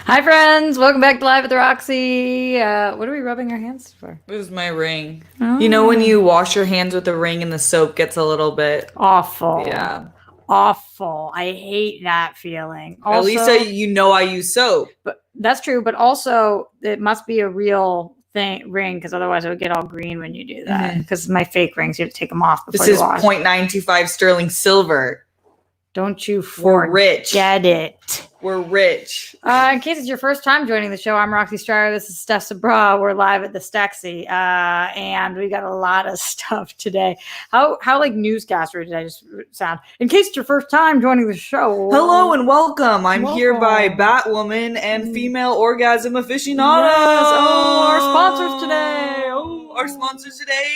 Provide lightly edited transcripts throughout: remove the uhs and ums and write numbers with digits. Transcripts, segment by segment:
Hi, friends. Welcome back to Live with Roxy. What are we rubbing our hands for? This is my ring. Oh. You know when you wash your hands with the ring and the soap gets a little bit... Awful. Yeah. Awful. I hate that feeling. Also, at least you know I use soap. But that's true. But also, it must be a real ring, because otherwise it would get all green when you do that. Because my fake rings, you have to take them off before This you is wash. 0.925 sterling silver. Don't you We're rich. Get it. We're rich. In case it's your first time joining the show, I'm Roxy Stryer. This is Steph Sabraw. We're live at the Staxi, and we got a lot of stuff today. How like newscaster did I just sound? In case it's your first time joining the show. Hello and welcome. I'm here by Batwoman and Female Orgasm Aficionados. Yes. Oh, our sponsors today. Our sponsor today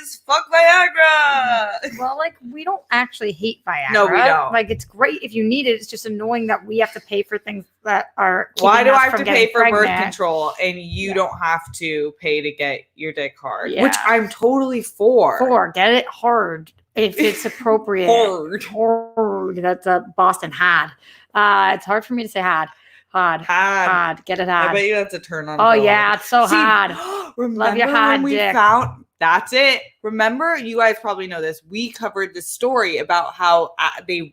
is Fuck Viagra. Well, like, we don't actually hate Viagra. No, we don't. Like, it's great if you need it. It's just annoying that we have to pay for things that are keeping Why do us I have from to getting pay for pregnant. birth control and you don't have to pay to get your dick hard? Yeah. Which I'm totally for. Get it hard if it's appropriate. Hard. That's a Boston had. It's hard for me to say had. Hard. Get it hard. I bet you that's a turn on. Oh yeah, it's so hard. Remember Love your hard when we dick. found? That's it. Remember, you guys probably know this. We covered this story about how they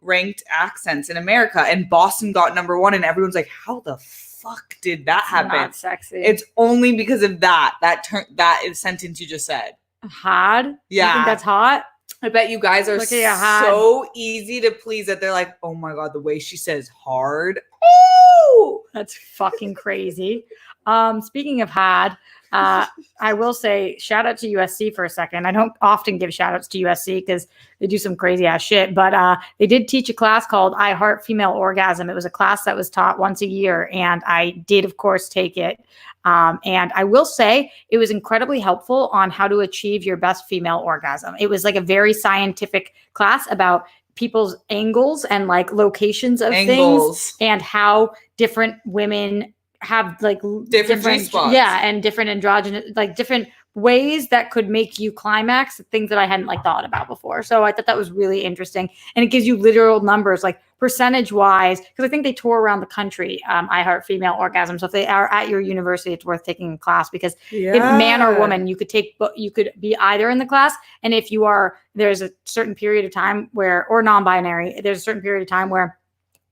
ranked accents in America, and Boston got number 1, and everyone's like, "How the fuck did that happen?" Not sexy. It's only because of that sentence you just said. Hard. Yeah, You think that's hot? I bet you guys are Look at your hard. so easy to please that they're like, "Oh my god, the way she says hard." Oh, That's fucking crazy. Speaking of hard, I will say shout out to USC for a second. I don't often give shout outs to USC because they do some crazy ass shit, but they did teach a class called I Heart Female Orgasm. It was a class that was taught once a year, and I did, of course, take it. And I will say it was incredibly helpful on how to achieve your best female orgasm. It was like a very scientific class about people's angles and like locations of things and how different women have like different G-spots. Yeah, and different androgynous, like different ways that could make you climax, things that I hadn't like thought about before. So I thought that was really interesting, and it gives you literal numbers like percentage wise, because I think they tour around the country. I Heart Female Orgasm. So if they are at your university, it's worth taking a class, because if man or woman, you could be either in the class, and if you are, there's a certain period of time where, or non-binary, there's a certain period of time where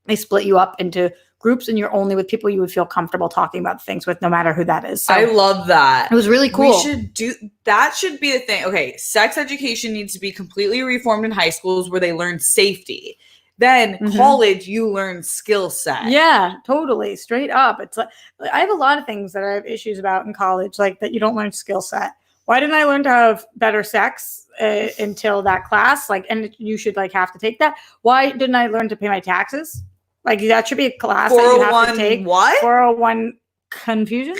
they split you up into groups, and you're only with people you would feel comfortable talking about things with, no matter who that is. So I love that. it was really cool. We should do that. Should be the thing. Okay, sex education needs to be completely reformed in high schools where they learn safety. Then college, you learn skill set. Yeah, totally. Straight up. It's like, I have a lot of things that I have issues about in college, like that you don't learn skill set. Why didn't I learn to have better sex until that class? Like, and you should like have to take that. Why didn't I learn to pay my taxes? Like, that should be a class that you have to take. What? 401 confusion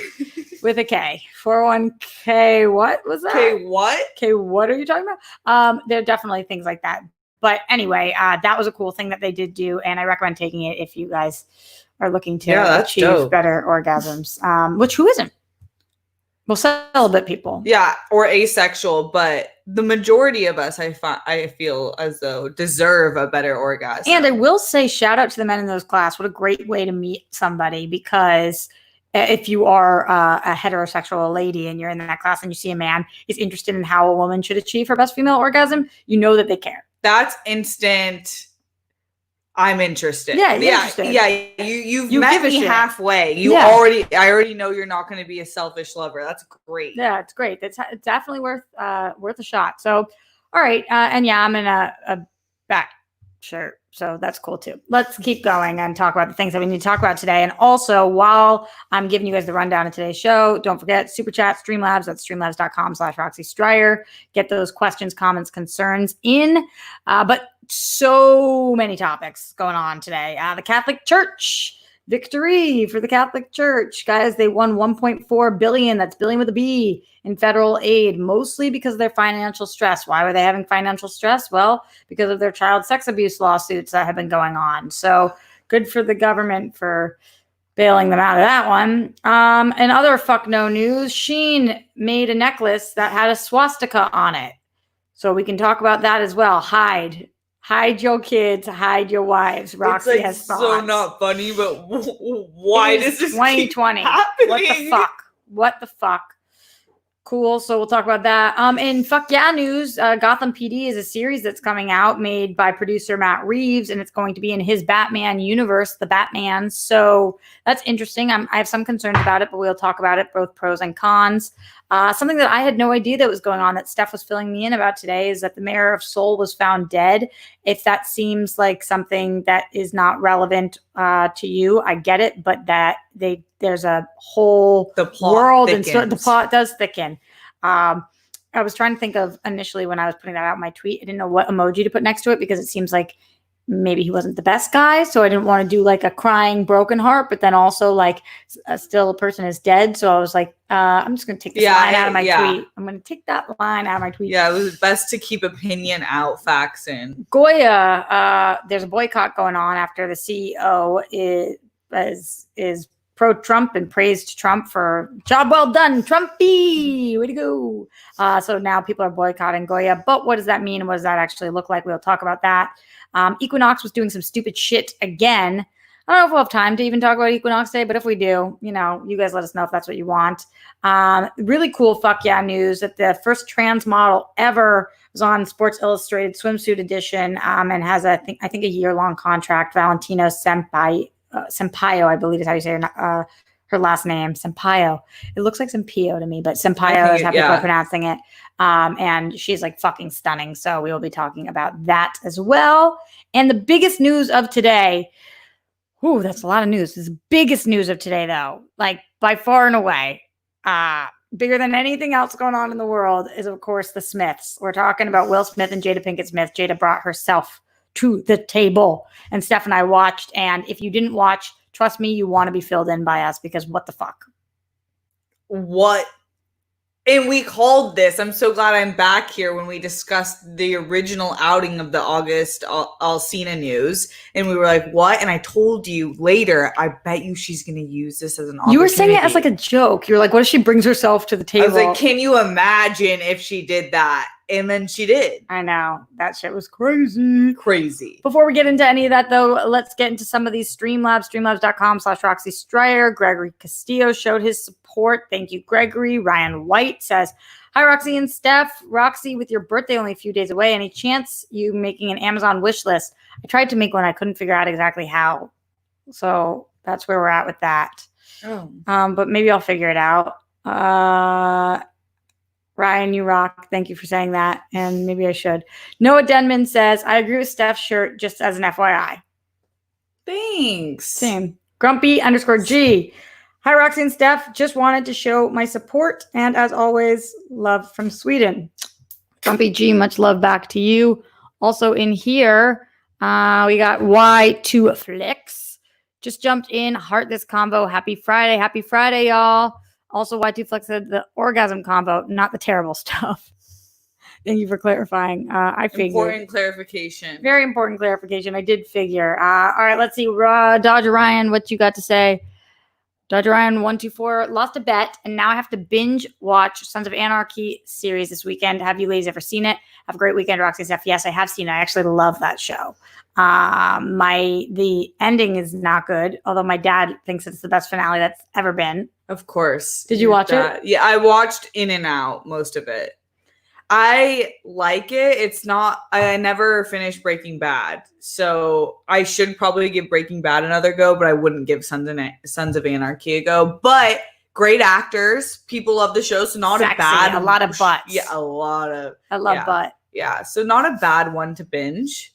with a K. 401k. What was that? Okay, what? Okay, what are you talking about? There are definitely things like that. But anyway, that was a cool thing that they did do, and I recommend taking it if you guys are looking to achieve better orgasms. Which who isn't? Well, celibate people. Yeah, or asexual, but the majority of us, I feel as though, deserve a better orgasm. And I will say, shout out to the men in those class. What a great way to meet somebody, because if you are a heterosexual lady and you're in that class and you see a man is interested in how a woman should achieve her best female orgasm, you know that they care. That's instant. I'm interested. Yeah, You've met me halfway. I already know you're not going to be a selfish lover. That's great. Yeah, it's great. It's definitely worth a shot. So, all right, and yeah, I'm in a back shirt, so that's cool too. Let's keep going and talk about the things that we need to talk about today. And also, while I'm giving you guys the rundown of today's show, don't forget Super Chat, Streamlabs. That's streamlabs.com/Roxy Stryer. Get those questions, comments, concerns in. But so many topics going on today. The Catholic Church Victory for the Catholic Church. Guys, they won $1.4 billion, that's billion with a B, in federal aid, mostly because of their financial stress. Why were they having financial stress? Well, because of their child sex abuse lawsuits that have been going on. So good for the government for bailing them out of that one. And other fuck no news, Shein made a necklace that had a swastika on it. So we can talk about that as well. Hide your kids, hide your wives. Roxy has thoughts. So not funny, but why does this 2020? keep happening? What the fuck? Cool. So we'll talk about that. In fuck yeah news, Gotham PD is a series that's coming out made by producer Matt Reeves, and it's going to be in his Batman universe, the Batman. So that's interesting. I have some concerns about it, but we'll talk about it, both pros and cons. Something that I had no idea that was going on that Steph was filling me in about today is that the mayor of Seoul was found dead. If that seems like something that is not relevant to you, I get it, but that there's a whole world thickens. And the plot does thicken. I was trying to think of initially when I was putting that out in my tweet, I didn't know what emoji to put next to it because it seems like maybe he wasn't the best guy. So I didn't want to do like a crying broken heart, but then also like still a person is dead. So I was like, I'm just going to take this line out of my tweet. I'm going to take that line out of my tweet. Yeah, it was best to keep opinion out, facts in. Goya, there's a boycott going on after the CEO is pro-Trump and praised Trump for job well done, Trumpy, way to go. So now people are boycotting Goya. But what does that mean? And what does that actually look like? We'll talk about that. Equinox was doing some stupid shit again. I don't know if we'll have time to even talk about Equinox Day, but if we do, you guys let us know if that's what you want. Really cool fuck yeah news that the first trans model ever was on Sports Illustrated swimsuit edition and has I think a year-long contract. Valentino Sampaio, I believe is how you say her last name, Sampaio. It looks like Sampaio to me, but Sampaio is how people are pronouncing it. And she's like fucking stunning. So we will be talking about that as well. And the biggest news of today, that's a lot of news. This is the biggest news of today, though, like by far and away, bigger than anything else going on in the world is, of course, the Smiths. We're talking about Will Smith and Jada Pinkett Smith. Jada brought herself to the table, and Steph and I watched. And if you didn't watch, trust me, you want to be filled in by us because what the fuck? What? And we called this. I'm so glad I'm back here when we discussed the original outing of the August Alsina news. And we were like, what? And I told you later, I bet you she's going to use this as an opportunity. You were saying it as like a joke. You're like, what if she brings herself to the table? I was like, can you imagine if she did that? And then she did. I know. That shit was crazy. Crazy. Before we get into any of that, though, let's get into some of these Streamlabs. Streamlabs.com/Roxy Stryer. Gregory Castillo showed his support. Thank you, Gregory. Ryan White says, hi, Roxy and Steph. Roxy, with your birthday only a few days away, any chance you making an Amazon wish list? I tried to make one. I couldn't figure out exactly how. So that's where we're at with that. Oh. But maybe I'll figure it out. Ryan, you rock. Thank you for saying that. And maybe I should. Noah Denman says, I agree with Steph's shirt just as an FYI. Thanks. Same. Grumpy_G. Hi, Roxy and Steph. Just wanted to show my support. And as always, love from Sweden. Grumpy G, much love back to you. Also in here, we got Y2 Flicks. Just jumped in. Heart this combo. Happy Friday. Happy Friday, y'all. Also, Y2 Flex said the orgasm combo, not the terrible stuff. Thank you for clarifying. I figured. Important clarification. Very important clarification. I did figure. All right, let's see. Dodger Ryan, what you got to say? Dodger Ryan 124 lost a bet, and now I have to binge watch Sons of Anarchy series this weekend. Have you ladies ever seen it? Have a great weekend, Roxy and Steph. Yes, I have seen it. I actually love that show. The ending is not good, although my dad thinks it's the best finale that's ever been. Of course. Did you watch it? Yeah, I watched in and out most of it. I like it. It's not, I never finished Breaking Bad. So I should probably give Breaking Bad another go, but I wouldn't give Sons of Anarchy a go. But great actors. People love the show. So not Sexy, a bad. A lot of butts. Yeah, a lot of. I love butt. Yeah. So not a bad one to binge.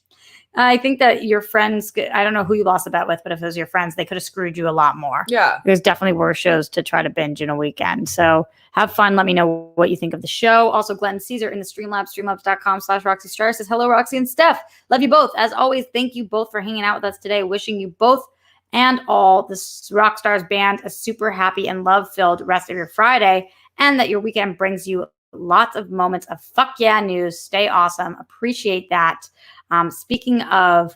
I think that your friends, I don't know who you lost the bet with, but if it was your friends, they could have screwed you a lot more. Yeah. There's definitely worse shows to try to binge in a weekend. So have fun. Let me know what you think of the show. Also, Glenn Caesar in the Streamlabs, streamlabs.com/Roxy Stryer says, hello, Roxy and Steph. Love you both. As always, thank you both for hanging out with us today. Wishing you both and all the rock stars band a super happy and love-filled rest of your Friday, and that your weekend brings you lots of moments of fuck yeah news. Stay awesome. Appreciate that. Speaking of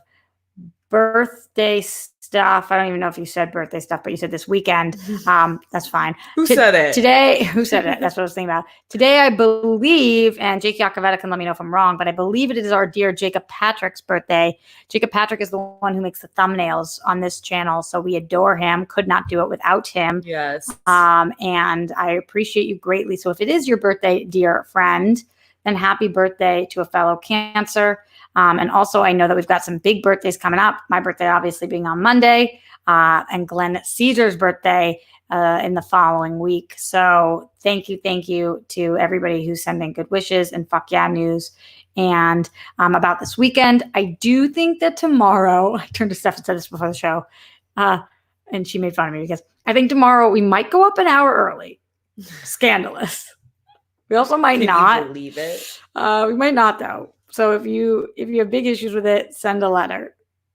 birthday stuff, I don't even know if you said birthday stuff, but you said this weekend. That's fine. Who said it? Today, who said it? That's what I was thinking about. Today, I believe, and Jake Yacovetta can let me know if I'm wrong, but I believe it is our dear Jacob Patrick's birthday. Jacob Patrick is the one who makes the thumbnails on this channel, so we adore him. Could not do it without him. Yes. And I appreciate you greatly. So if it is your birthday, dear friend, then happy birthday to a fellow Cancer. And also, I know that we've got some big birthdays coming up. My birthday, obviously, being on Monday, and Glenn Caesar's birthday in the following week. So thank you to everybody who's sending good wishes and fuck yeah news. And about this weekend, I do think that tomorrow, I turned to Steph and said this before the show, and she made fun of me because I think tomorrow we might go up an hour early. Scandalous. We also might not. Can you believe it? We might not, though. So if you have big issues with it, send a letter.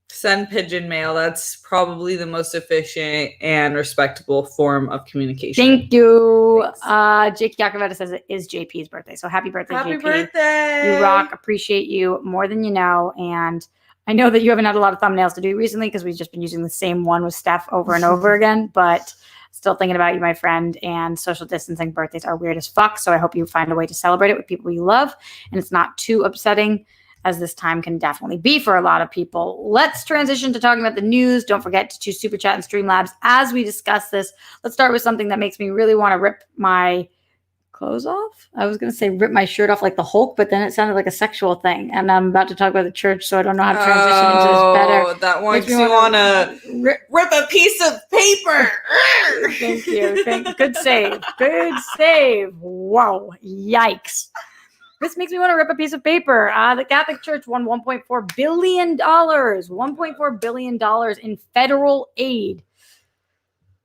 Send pigeon mail. That's probably the most efficient and respectable form of communication. Thank you. Jake Yacovetta says it is JP's birthday. So happy birthday, Happy JP. birthday. You rock. Appreciate you more than you know. And I know that you haven't had a lot of thumbnails to do recently because we've just been using the same one with Steph over and over again. But still thinking about you, my friend. And social distancing birthdays are weird as fuck. So I hope you find a way to celebrate it with people you love. And it's not too upsetting, as this time can definitely be for a lot of people. Let's transition to talking about the news. Don't forget to choose Super Chat and Streamlabs as we discuss this. Let's start with something that makes me really want to rip my clothes off. I was going to say rip my shirt off like the Hulk, but then it sounded like a sexual thing. And I'm about to talk about the church, so I don't know how to transition into this better. That makes you want to rip a piece of paper. Thank you. Good save. Good save. Whoa. Yikes. This makes me want to rip a piece of paper. The Catholic Church won $1.4 billion. $1.4 billion in federal aid.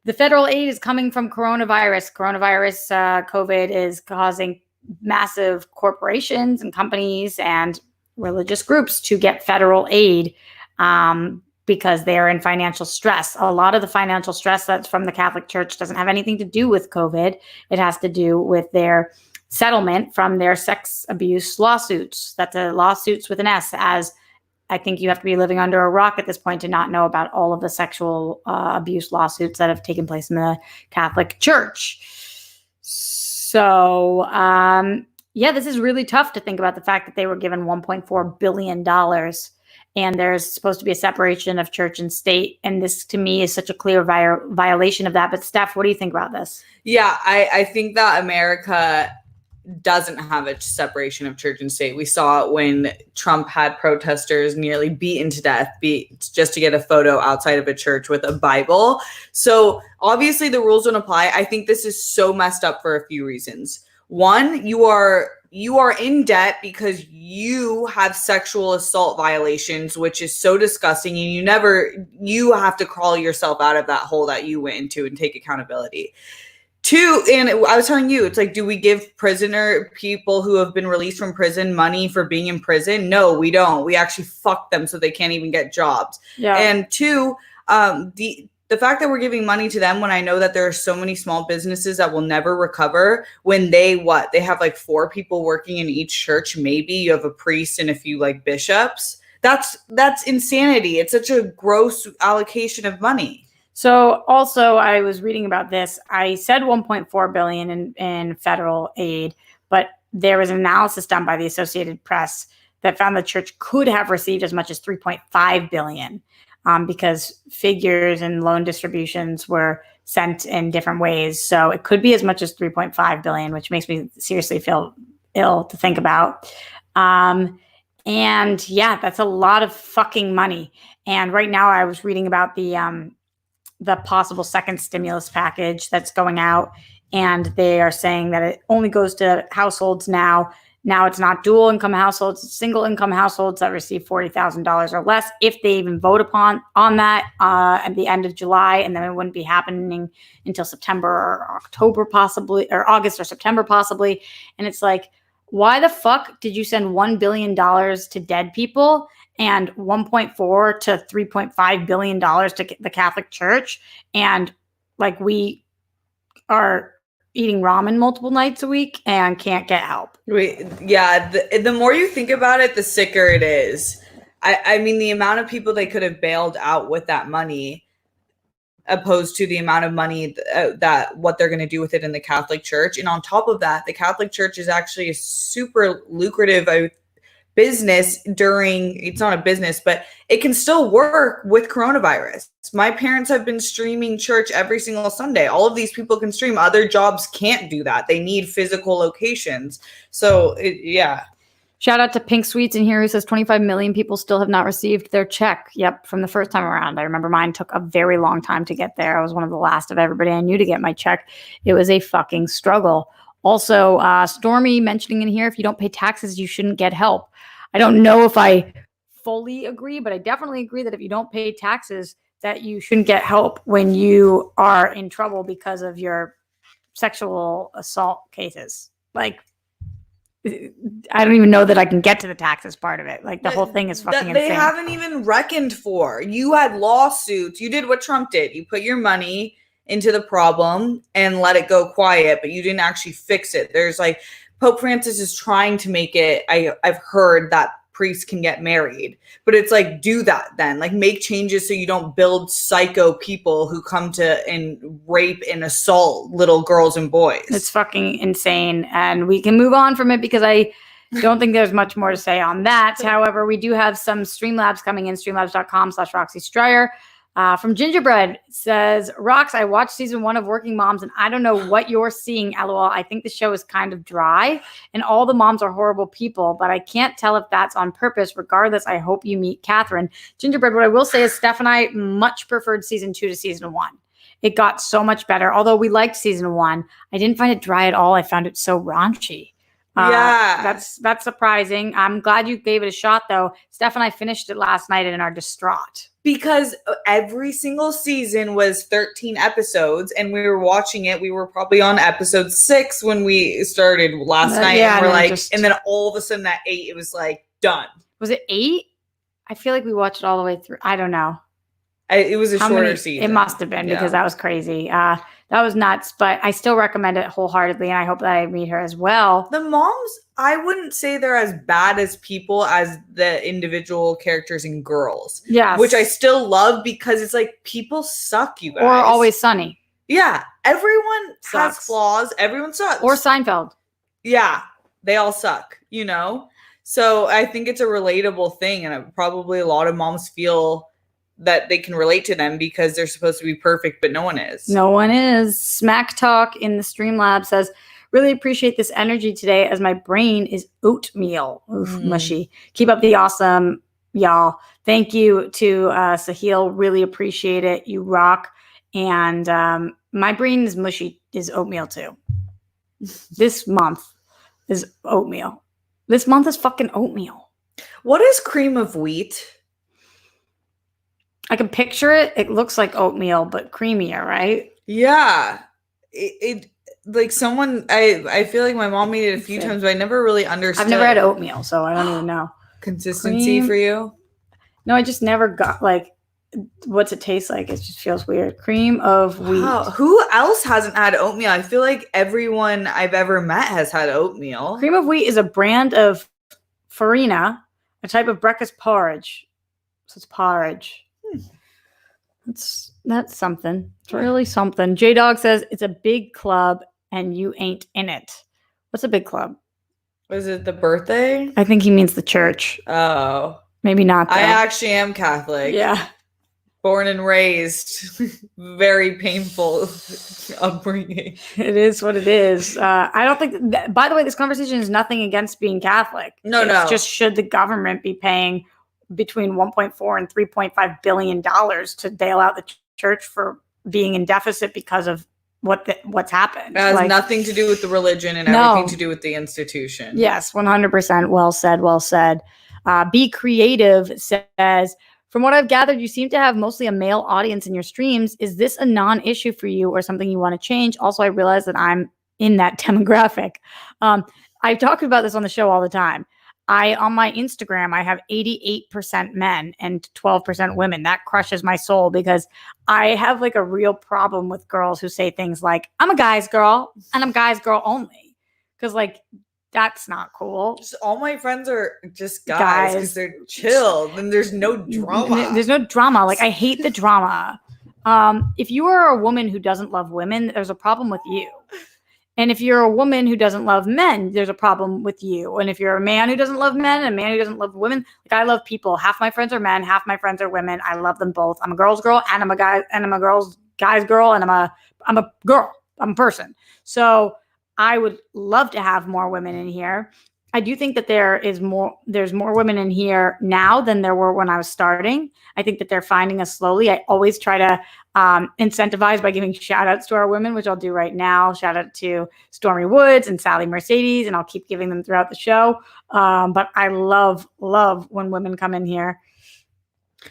The federal aid is coming from coronavirus. COVID is causing massive corporations and companies and religious groups to get federal aid because they are in financial stress. A lot of the financial stress that's from the Catholic Church doesn't have anything to do with COVID. It has to do with their settlement from their sex abuse lawsuits. That's a lawsuits with an S, as I think you have to be living under a rock at this point to not know about all of the sexual abuse lawsuits that have taken place in the Catholic Church. So, this is really tough to think about the fact that they were given $1.4 billion and there's supposed to be a separation of church and state. And this, to me, is such a clear violation of that. But Steph, what do you think about this? Yeah, I think that America doesn't have a separation of church and state. We saw it when Trump had protesters nearly beaten to death just to get a photo outside of a church with a Bible. So obviously the rules don't apply. I think this is so messed up for a few reasons. One, you are in debt because you have sexual assault violations, which is so disgusting. And you have to crawl yourself out of that hole that you went into and take accountability. Two, and I was telling you, it's like, do we give people who have been released from prison money for being in prison? No, we don't. We actually fuck them so they can't even get jobs. Yeah. And two, the fact that we're giving money to them when I know that there are so many small businesses that will never recover when they have like 4 people working in each church. Maybe you have a priest and a few like bishops. That's insanity. It's such a gross allocation of money. So also I was reading about this. I said $1.4 billion in federal aid, but there was an analysis done by the Associated Press that found the church could have received as much as $3.5 billion because figures and loan distributions were sent in different ways. So it could be as much as $3.5 billion, which makes me seriously feel ill to think about. And yeah, that's a lot of fucking money. And right now I was reading about the possible second stimulus package that's going out. And they are saying that it only goes to households now. Now it's not dual income households, it's single income households that receive $40,000 or less if they even vote on that at the end of July. And then it wouldn't be happening until September or October possibly, or August or September possibly. And it's like, why the fuck did you send $1 billion to dead people and 1.4 to 3.5 billion dollars to the Catholic Church, and like we are eating ramen multiple nights a week and can't get help. The more you think about it, the sicker it is. I mean, the amount of people they could have bailed out with that money, opposed to the amount of money that what they're going to do with it in the Catholic Church. And on top of that, the Catholic Church is actually a super lucrative business it's not a business, but it can still work with coronavirus. My parents have been streaming church every single Sunday. All of these people can stream. Other jobs can't do that. They need physical locations. So yeah. Shout out to Pink Sweets in here who says 25 million people still have not received their check. Yep, from the first time around. I remember mine took a very long time to get there. I was one of the last of everybody I knew to get my check. It was a fucking struggle. Also, Stormy mentioning in here, if you don't pay taxes, you shouldn't get help. I don't know if I fully agree, but I definitely agree that if you don't pay taxes, that you shouldn't get help when you are in trouble because of your sexual assault cases. Like, I don't even know that I can get to the taxes part of it. Like, the whole thing is fucking insane. They haven't even reckoned for. You had lawsuits. You did what Trump did. You put your money into the problem and let it go quiet, but you didn't actually fix it. There's like, Pope Francis is trying to make it, I've heard that priests can get married, but it's like, do that then. Like, make changes so you don't build psycho people who come to and rape and assault little girls and boys. It's fucking insane. And we can move on from it because I don't think there's much more to say on that. However, we do have some Streamlabs coming in, streamlabs.com/Roxy Stryer. From Gingerbread says, Rox, I watched season 1 of Working Moms and I don't know what you're seeing, LOL. I think the show is kind of dry and all the moms are horrible people, but I can't tell if that's on purpose. Regardless, I hope you meet Catherine. Gingerbread, what I will say is Steph and I much preferred season 2 to season 1. It got so much better. Although we liked season 1, I didn't find it dry at all. I found it so raunchy. That's surprising. I'm glad you gave it a shot though. Steph and I finished it last night and are distraught. Because every single season was 13 episodes and we were watching it. We were probably on episode 6 when we started last night. And we're like, and then all of a sudden at 8, it was like done. Was it 8? I feel like we watched it all the way through. I don't know. It was a shorter season. It must have been because that was crazy. That was nuts, but I still recommend it wholeheartedly, and I hope that I meet her as well. The moms, I wouldn't say they're as bad as people as the individual characters and girls. Yes. Which I still love because it's like people suck, you guys. Or Always Sunny. Yeah. Everyone has flaws. Everyone sucks. Or Seinfeld. Yeah. They all suck, you know? So I think it's a relatable thing, and probably a lot of moms feel that they can relate to them because they're supposed to be perfect, but no one is. No one is. Smack Talk in the Streamlab says, really appreciate this energy today as my brain is oatmeal. Oof, mushy. Keep up the awesome, y'all. Thank you to Sahil. Really appreciate it. You rock. And my brain is mushy, is oatmeal too. This month is oatmeal. This month is fucking oatmeal. What is cream of wheat? I can picture it. It looks like oatmeal, but creamier, right? Yeah. It like someone, I feel like my mom made it a few times, but I never really understood. I've never had oatmeal, so I don't even know. Consistency for you? No, I just never got like, what's it taste like? It just feels weird. Cream of wheat. Wow. Who else hasn't had oatmeal? I feel like everyone I've ever met has had oatmeal. Cream of wheat is a brand of farina, a type of breakfast porridge. So it's porridge. That's something. It's really something. J-Dog says it's a big club and you ain't in it. What's a big club? Was it the birthday? I think he means the church. Oh. Maybe not though. I actually am Catholic. Yeah. Born and raised. Very painful upbringing. It is what it is. I don't think by the way, this conversation is nothing against being Catholic. No. Just should the government be paying between 1.4 and 3.5 billion dollars to bail out the church for being in deficit because of what's happened. It has nothing to do with the religion and everything to do with the institution. Yes, 100%. Well said. Be Creative says, from what I've gathered, you seem to have mostly a male audience in your streams. Is this a non-issue for you or something you want to change? Also, I realize that I'm in that demographic. I talk about this on the show all the time. on my Instagram, I have 88% men and 12% women. That crushes my soul because I have like a real problem with girls who say things like, I'm a guy's girl and I'm a guy's girl only. Because like, that's not cool. Just all my friends are just guys because they're chill and there's no drama. There's no drama. Like, I hate the drama. If you are a woman who doesn't love women, there's a problem with you. And if you're a woman who doesn't love men, there's a problem with you. And if you're a man who doesn't love men and a man who doesn't love women, like I love people. Half my friends are men, half my friends are women. I love them both. I'm a girl's girl and I'm a guy and I'm a guy's girl and I'm a girl. I'm a person. So I would love to have more women in here. I do think that there's more women in here now than there were when I was starting. I think that they're finding us slowly. I always try to incentivize by giving shout outs to our women, which I'll do right now. Shout out to Stormy Woods and Sally Mercedes, and I'll keep giving them throughout the show. But I love when women come in here.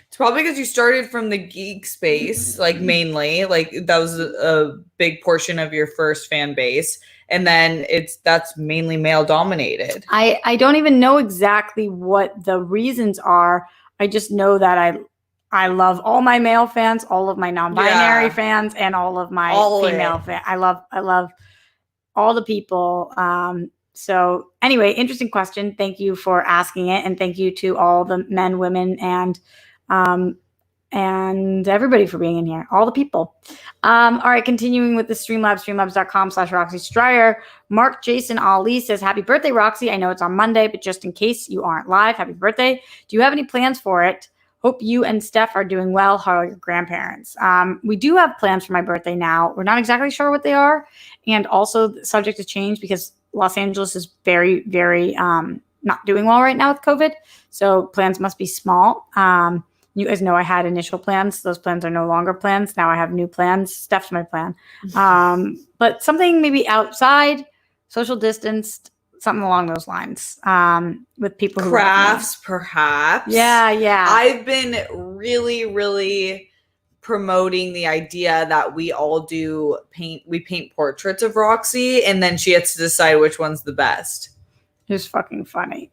It's probably because you started from the geek space, like mainly, like that was a big portion of your first fan base. And then that's mainly male dominated. I don't even know exactly what the reasons are. I just know that I love all my male fans, all of my non-binary fans, and all of my female fans. I love all the people. So anyway, interesting question. Thank you for asking it. And thank you to all the men, women, and everybody for being in here, all the people. All right, continuing with the Streamlabs, streamlabs.com/Roxy Stryer. Mark Jason Ali says, happy birthday, Roxy. I know it's on Monday, but just in case you aren't live, happy birthday. Do you have any plans for it? Hope you and Steph are doing well. How are your grandparents? We do have plans for my birthday now. We're not exactly sure what they are. And also subject to change because Los Angeles is very, very not doing well right now with COVID. So plans must be small. You guys know I had initial plans. Those plans are no longer plans. Now I have new plans. Steph's my plan. But something maybe outside, social distanced, something along those lines with people who crafts, perhaps. Yeah. I've been really, really promoting the idea that we all do we paint portraits of Roxy, and then she gets to decide which one's the best. It's fucking funny.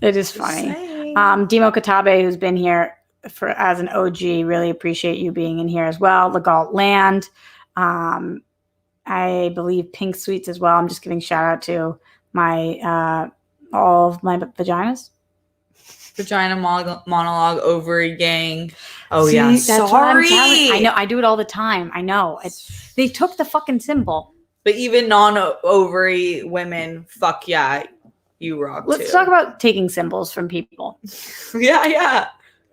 It is funny. Demo Katabe, who's been here as an OG, really appreciate you being in here as well. Legault Land, I believe Pink Sweets as well. I'm just giving shout out to my all of my vaginas. Vagina monologue over gang. Oh See, yeah, that's sorry. I know. I do it all the time. I know. They took the fucking symbol. But even non-ovary women, fuck yeah, you rock. Let's talk about taking symbols from people. Yeah.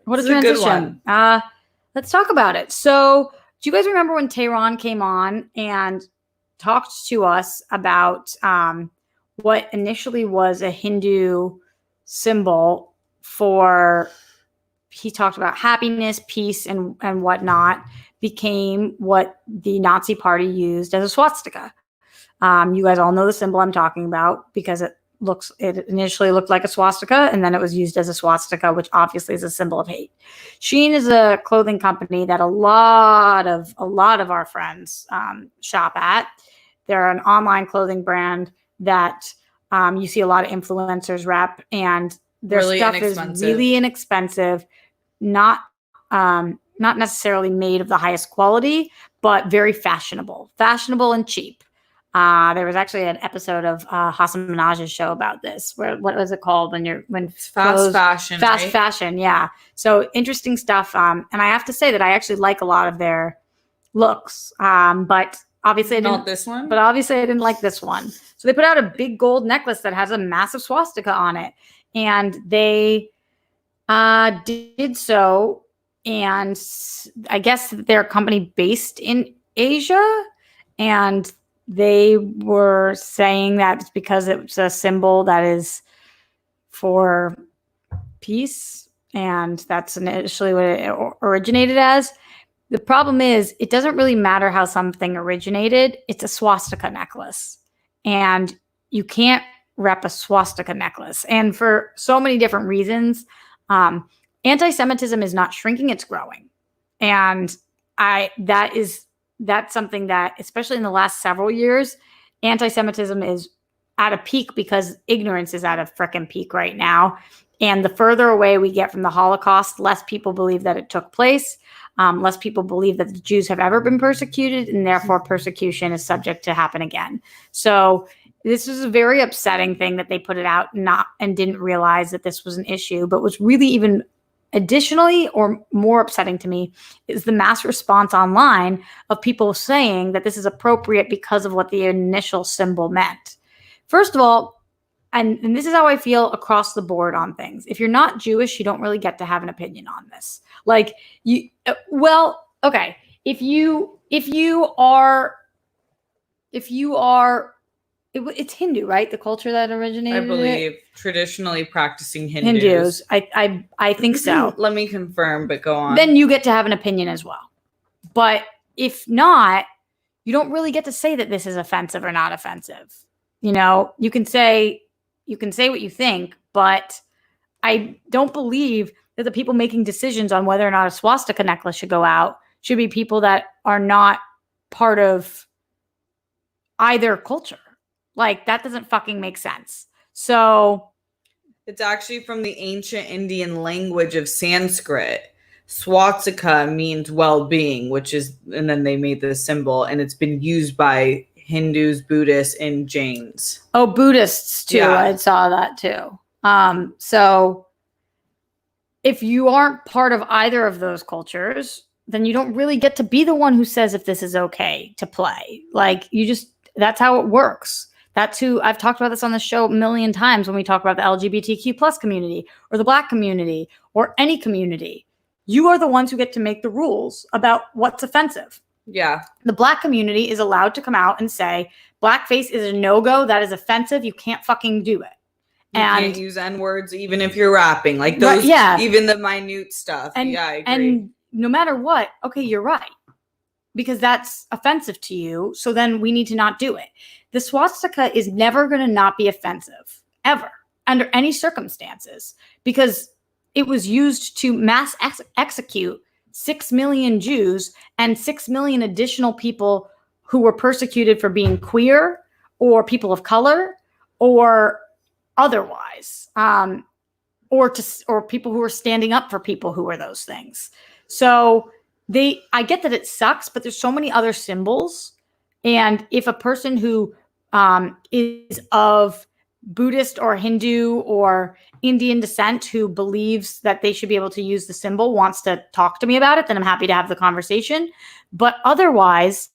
What a transition. Let's talk about it. So, do you guys remember when Tehran came on and talked to us about what initially was a Hindu symbol for, he talked about happiness, peace, and whatnot, became what the Nazi party used as a swastika. You guys all know the symbol I'm talking about because it initially looked like a swastika, and then it was used as a swastika, which obviously is a symbol of hate. Shein is a clothing company that a lot of our friends shop at. They're an online clothing brand that you see a lot of influencers rep, and their stuff is really inexpensive, not necessarily made of the highest quality, but very fashionable and cheap. There was actually an episode of Hassan Minaj's show about this. What was it called when fast fashion? Yeah. So interesting stuff. And I have to say that I actually like a lot of their looks. But obviously I didn't like this one. So they put out a big gold necklace that has a massive swastika on it, and they did so. And I guess they're a company based in Asia, and they were saying that it's because it's a symbol that is for peace, and that's initially what it originated as. The problem is it doesn't really matter how something originated. It's a swastika necklace, and you can't rep a swastika necklace. And for so many different reasons, anti-Semitism is not shrinking, it's growing. And that's something that, especially in the last several years, anti-Semitism is at a peak because ignorance is at a frickin' peak right now. And the further away we get from the Holocaust, less people believe that it took place. Less people believe that the Jews have ever been persecuted, and therefore persecution is subject to happen again. So this was a very upsetting thing that they put it out and didn't realize that this was an issue. But what's really even additionally or more upsetting to me is the mass response online of people saying that this is appropriate because of what the initial symbol meant. First of all, and this is how I feel across the board on things. If you're not Jewish, you don't really get to have an opinion on this. Like okay. If you are, it's Hindu, right? The culture that originated. I believe traditionally practicing Hindus. I think so. Let me confirm, but go on. Then you get to have an opinion as well. But if not, you don't really get to say that this is offensive or not offensive. You know, you can say what you think, but I don't believe that the people making decisions on whether or not a swastika necklace should go out should be people that are not part of either culture. Like, that doesn't fucking make sense. So it's actually from the ancient Indian language of Sanskrit. Swastika means well-being, and then they made the symbol, and it's been used by Hindus, Buddhists, and Jains. Oh, Buddhists too. Yeah. I saw that too. So if you aren't part of either of those cultures, then you don't really get to be the one who says if this is okay to play. Like, that's how it works. That's who I've talked about this on the show a million times when we talk about the LGBTQ plus community or the Black community or any community. You are the ones who get to make the rules about what's offensive. Yeah. The Black community is allowed to come out and say, blackface is a no-go. That is offensive. You can't fucking do it. You can't use N-words even if you're rapping. Like those, even the minute stuff. And, yeah, I agree. And no matter what, okay, you're right. Because that's offensive to you. So then we need to not do it. The swastika is never going to not be offensive, ever, under any circumstances. Because it was used to mass execute 6 million Jews and 6 million additional people who were persecuted for being queer or people of color or otherwise, or people who were standing up for people who were those things. So I get that it sucks, but there's so many other symbols. And if a person who is of Buddhist or Hindu or Indian descent who believes that they should be able to use the symbol wants to talk to me about it, then I'm happy to have the conversation. But otherwise,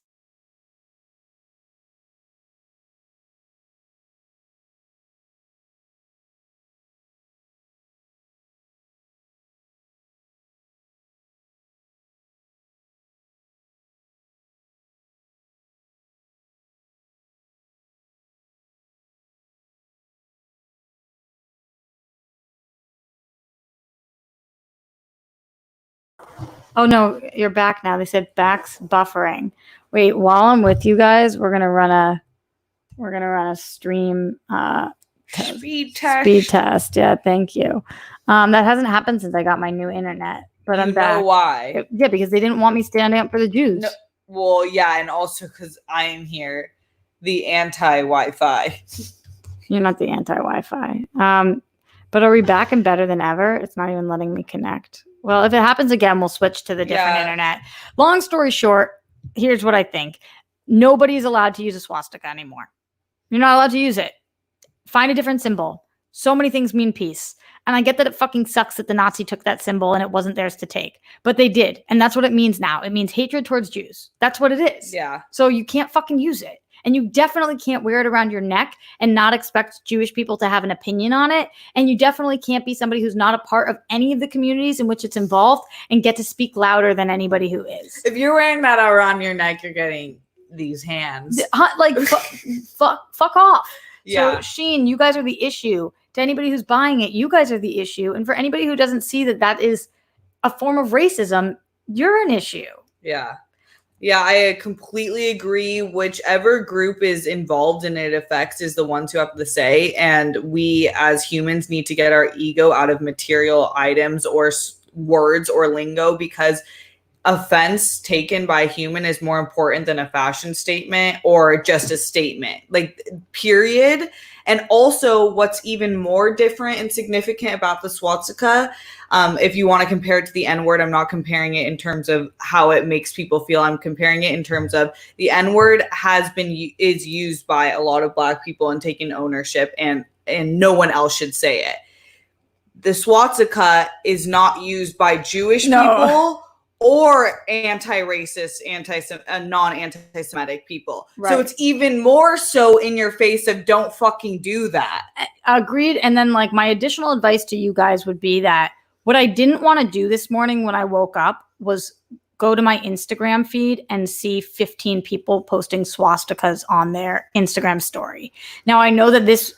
oh no, you're back now. They said back's buffering. Wait, while I'm with you guys, we're gonna run a stream speed test. Yeah, thank you. That hasn't happened since I got my new internet, but I'm back. You know why? Yeah, because they didn't want me standing up for the Jews. No, well, yeah, and also because I am here, the anti-Wi-Fi. You're not the anti-Wi-Fi. But are we back and better than ever? It's not even letting me connect. Well, if it happens again, we'll switch to the different internet. Long story short, here's what I think. Nobody's allowed to use a swastika anymore. You're not allowed to use it. Find a different symbol. So many things mean peace. And I get that it fucking sucks that the Nazi took that symbol and it wasn't theirs to take. But they did. And that's what it means now. It means hatred towards Jews. That's what it is. Yeah. So you can't fucking use it. And you definitely can't wear it around your neck and not expect Jewish people to have an opinion on it. And you definitely can't be somebody who's not a part of any of the communities in which it's involved and get to speak louder than anybody who is. If you're wearing that around your neck, you're getting these hands. Like, fuck off. Yeah. So, Sheen, you guys are the issue. To anybody who's buying it, you guys are the issue. And for anybody who doesn't see that that is a form of racism, you're an issue. Yeah. Yeah, I completely agree. Whichever group is involved and it affects is the ones who have the say. And we as humans need to get our ego out of material items or words or lingo, because offense taken by a human is more important than a fashion statement or just a statement, like, period. And also what's even more different and significant about the swastika, if you want to compare it to the N-word, I'm not comparing it in terms of how it makes people feel. I'm comparing it in terms of the N-word is used by a lot of Black people and taking ownership, and no one else should say it. The swastika is not used by Jewish people or anti-racist, non-anti-Semitic people. Right. So it's even more so in your face of don't fucking do that. Agreed. And then like my additional advice to you guys would be that what I didn't want to do this morning when I woke up was go to my Instagram feed and see 15 people posting swastikas on their Instagram story. Now I know that this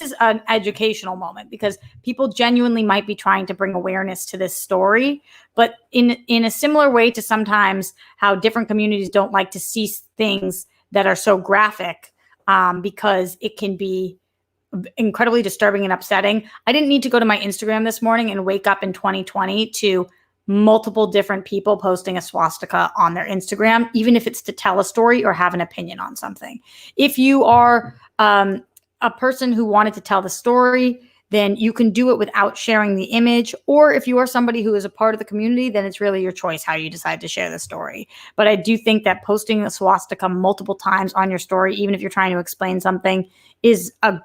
is an educational moment because people genuinely might be trying to bring awareness to this story, but in a similar way to sometimes how different communities don't like to see things that are so graphic because it can be incredibly disturbing and upsetting. I didn't need to go to my Instagram this morning and wake up in 2020 to multiple different people posting a swastika on their Instagram, even if it's to tell a story or have an opinion on something. If you are a person who wanted to tell the story, then you can do it without sharing the image. Or if you are somebody who is a part of the community, then it's really your choice how you decide to share the story. But I do think that posting a swastika multiple times on your story, even if you're trying to explain something, is a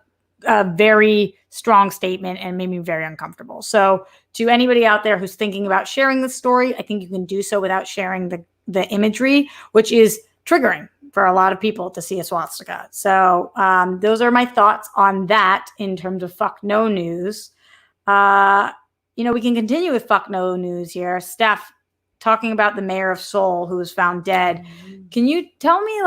very strong statement and made me very uncomfortable. So to anybody out there who's thinking about sharing the story, I think you can do so without sharing the imagery, which is triggering for a lot of people to see a swastika. So those are my thoughts on that in terms of fuck no news. We can continue with fuck no news here. Steph, talking about the mayor of Seoul who was found dead. Can you tell me,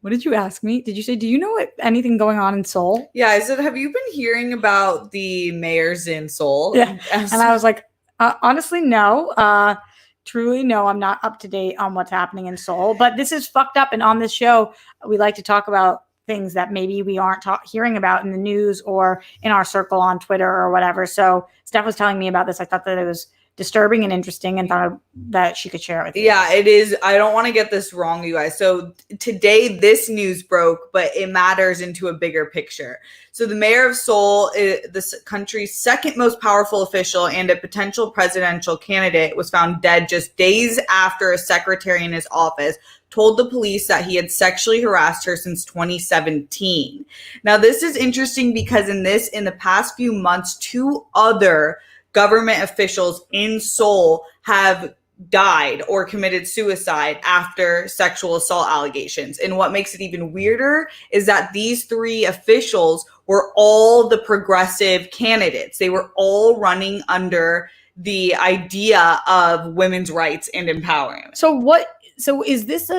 what did you ask me? Did you say, do you know anything going on in Seoul? Yeah, I said, have you been hearing about the mayors in Seoul? Yeah. And I was like, honestly, no. Truly, no, I'm not up to date on what's happening in Seoul. But this is fucked up. And on this show, we like to talk about things that maybe we aren't hearing about in the news or in our circle on Twitter or whatever. So Steph was telling me about this. I thought that it was disturbing and interesting and thought that she could share it with you. Yeah, it is. I don't want to get this wrong, you guys. So today this news broke, but it matters into a bigger picture. So the mayor of Seoul, the country's second most powerful official and a potential presidential candidate, was found dead just days after a secretary in his office told the police that he had sexually harassed her since 2017. Now, this is interesting because in the past few months, 2 other government officials in Seoul have died or committed suicide after sexual assault allegations. And what makes it even weirder is that these 3 officials were all the progressive candidates. They were all running under the idea of women's rights and empowerment. So is this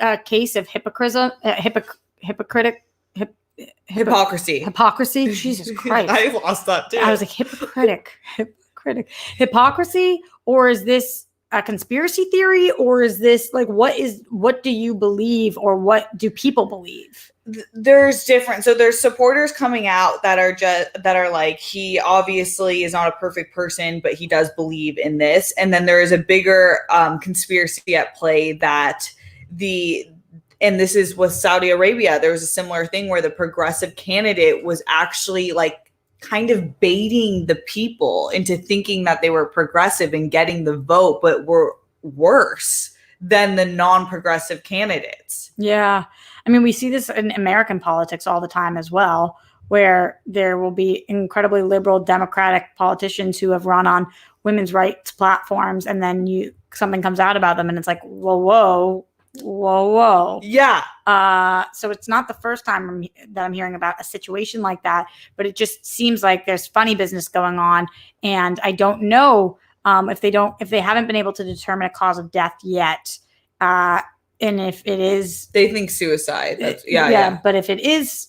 a case of hypocrisy? Hypocrisy? Jesus Christ. I lost that too. I was like, hypocrisy? Or is this a conspiracy theory? Or is this what do you believe, or what do people believe? There's different. So there's supporters coming out that are like, he obviously is not a perfect person, but he does believe in this. And then there is a bigger conspiracy at play and this is with Saudi Arabia. There was a similar thing where the progressive candidate was actually kind of baiting the people into thinking that they were progressive and getting the vote, but were worse than the non-progressive candidates. Yeah. I mean, we see this in American politics all the time as well, where there will be incredibly liberal Democratic politicians who have run on women's rights platforms, and then something comes out about them and it's like, whoa. Yeah. So it's not the first time that I'm hearing about a situation like that, but it just seems like there's funny business going on. And I don't know if they haven't been able to determine a cause of death yet. And if it is, they think suicide. But if it is,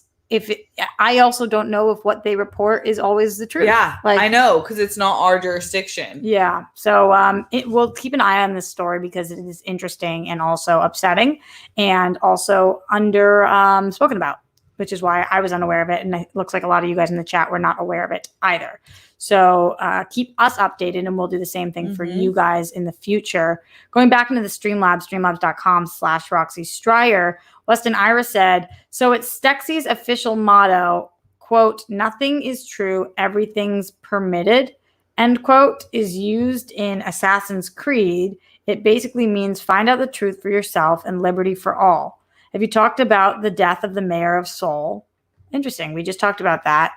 I also don't know if what they report is always the truth. Yeah, I know, because it's not our jurisdiction. Yeah. So we'll keep an eye on this story because it is interesting and also upsetting and also under spoken about. which is why I was unaware of it. And it looks like a lot of you guys in the chat were not aware of it either. So keep us updated, and we'll do the same thing for you guys in the future. Going back into the Streamlabs, streamlabs.com/Roxy Stryer, Weston Ira said, so it's Stexy's official motto, quote, nothing is true, everything's permitted, end quote, is used in Assassin's Creed. It basically means find out the truth for yourself and liberty for all. Have you talked about the death of the mayor of Seoul? Interesting. We just talked about that.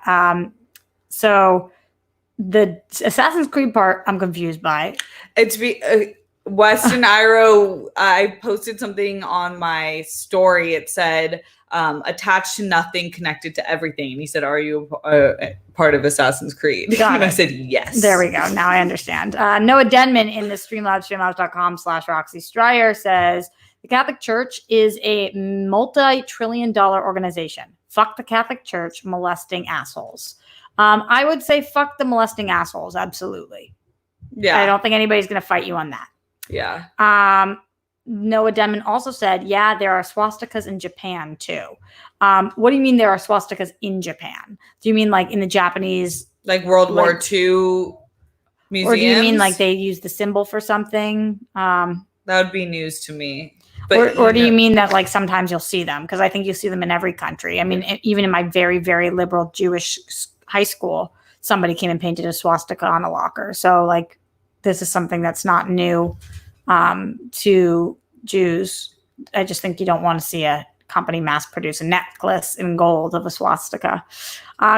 So the Assassin's Creed part, I'm confused by. It's Weston Iro. I posted something on my story. It said, attached to nothing, connected to everything. And he said, are you part of Assassin's Creed? And I said, yes. There we go. Now I understand. Noah Denman in the streamlabs.com/Roxy Stryer says, the Catholic Church is a multi-trillion-dollar organization. Fuck the Catholic Church, molesting assholes. I would say fuck the molesting assholes. Absolutely. Yeah. I don't think anybody's going to fight you on that. Yeah. Noah Denman also said, yeah, there are swastikas in Japan too. What do you mean there are swastikas in Japan? Do you mean like in the Japanese? Like World War II museums? Or do you mean like they use the symbol for something? That would be news to me. But, or do you mean that like sometimes you'll see them? Because I think you'll see them in every country. I mean, even in my very, very liberal Jewish high school, somebody came and painted a swastika on a locker. So like this is something that's not new to Jews. I just think you don't want to see a company mass produce a necklace in gold of a swastika.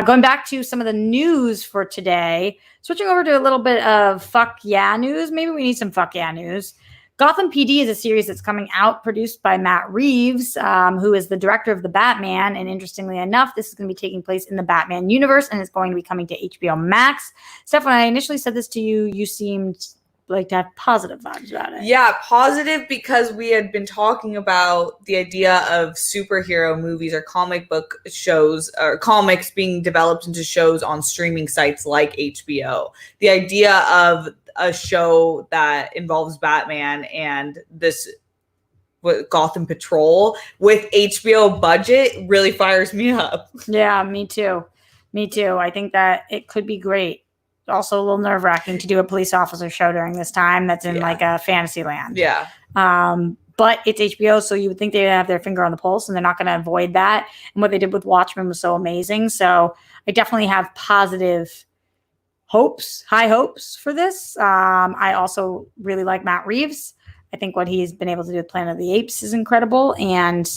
Going back to some of the news for today, switching over to a little bit of fuck yeah news. Maybe we need some fuck yeah news. Gotham PD is a series that's coming out, produced by Matt Reeves, who is the director of The Batman. And interestingly enough, this is going to be taking place in the Batman universe, and it's going to be coming to HBO Max. Steph, when I initially said this to you, you seemed like to have positive vibes about it. Yeah, positive, because we had been talking about the idea of superhero movies or comic book shows or comics being developed into shows on streaming sites like HBO. The idea of a show that involves Batman and this Gotham Patrol with HBO budget really fires me up. Yeah, me too. I think that it could be great. Also a little nerve-wracking to do a police officer show during this time that's in like a fantasy land. Yeah. But it's HBO, so you would think they'd have their finger on the pulse, and they're not going to avoid that. And what they did with Watchmen was so amazing. So I definitely have positive high hopes for this. I also really like Matt Reeves. I think what he's been able to do with Planet of the Apes is incredible. And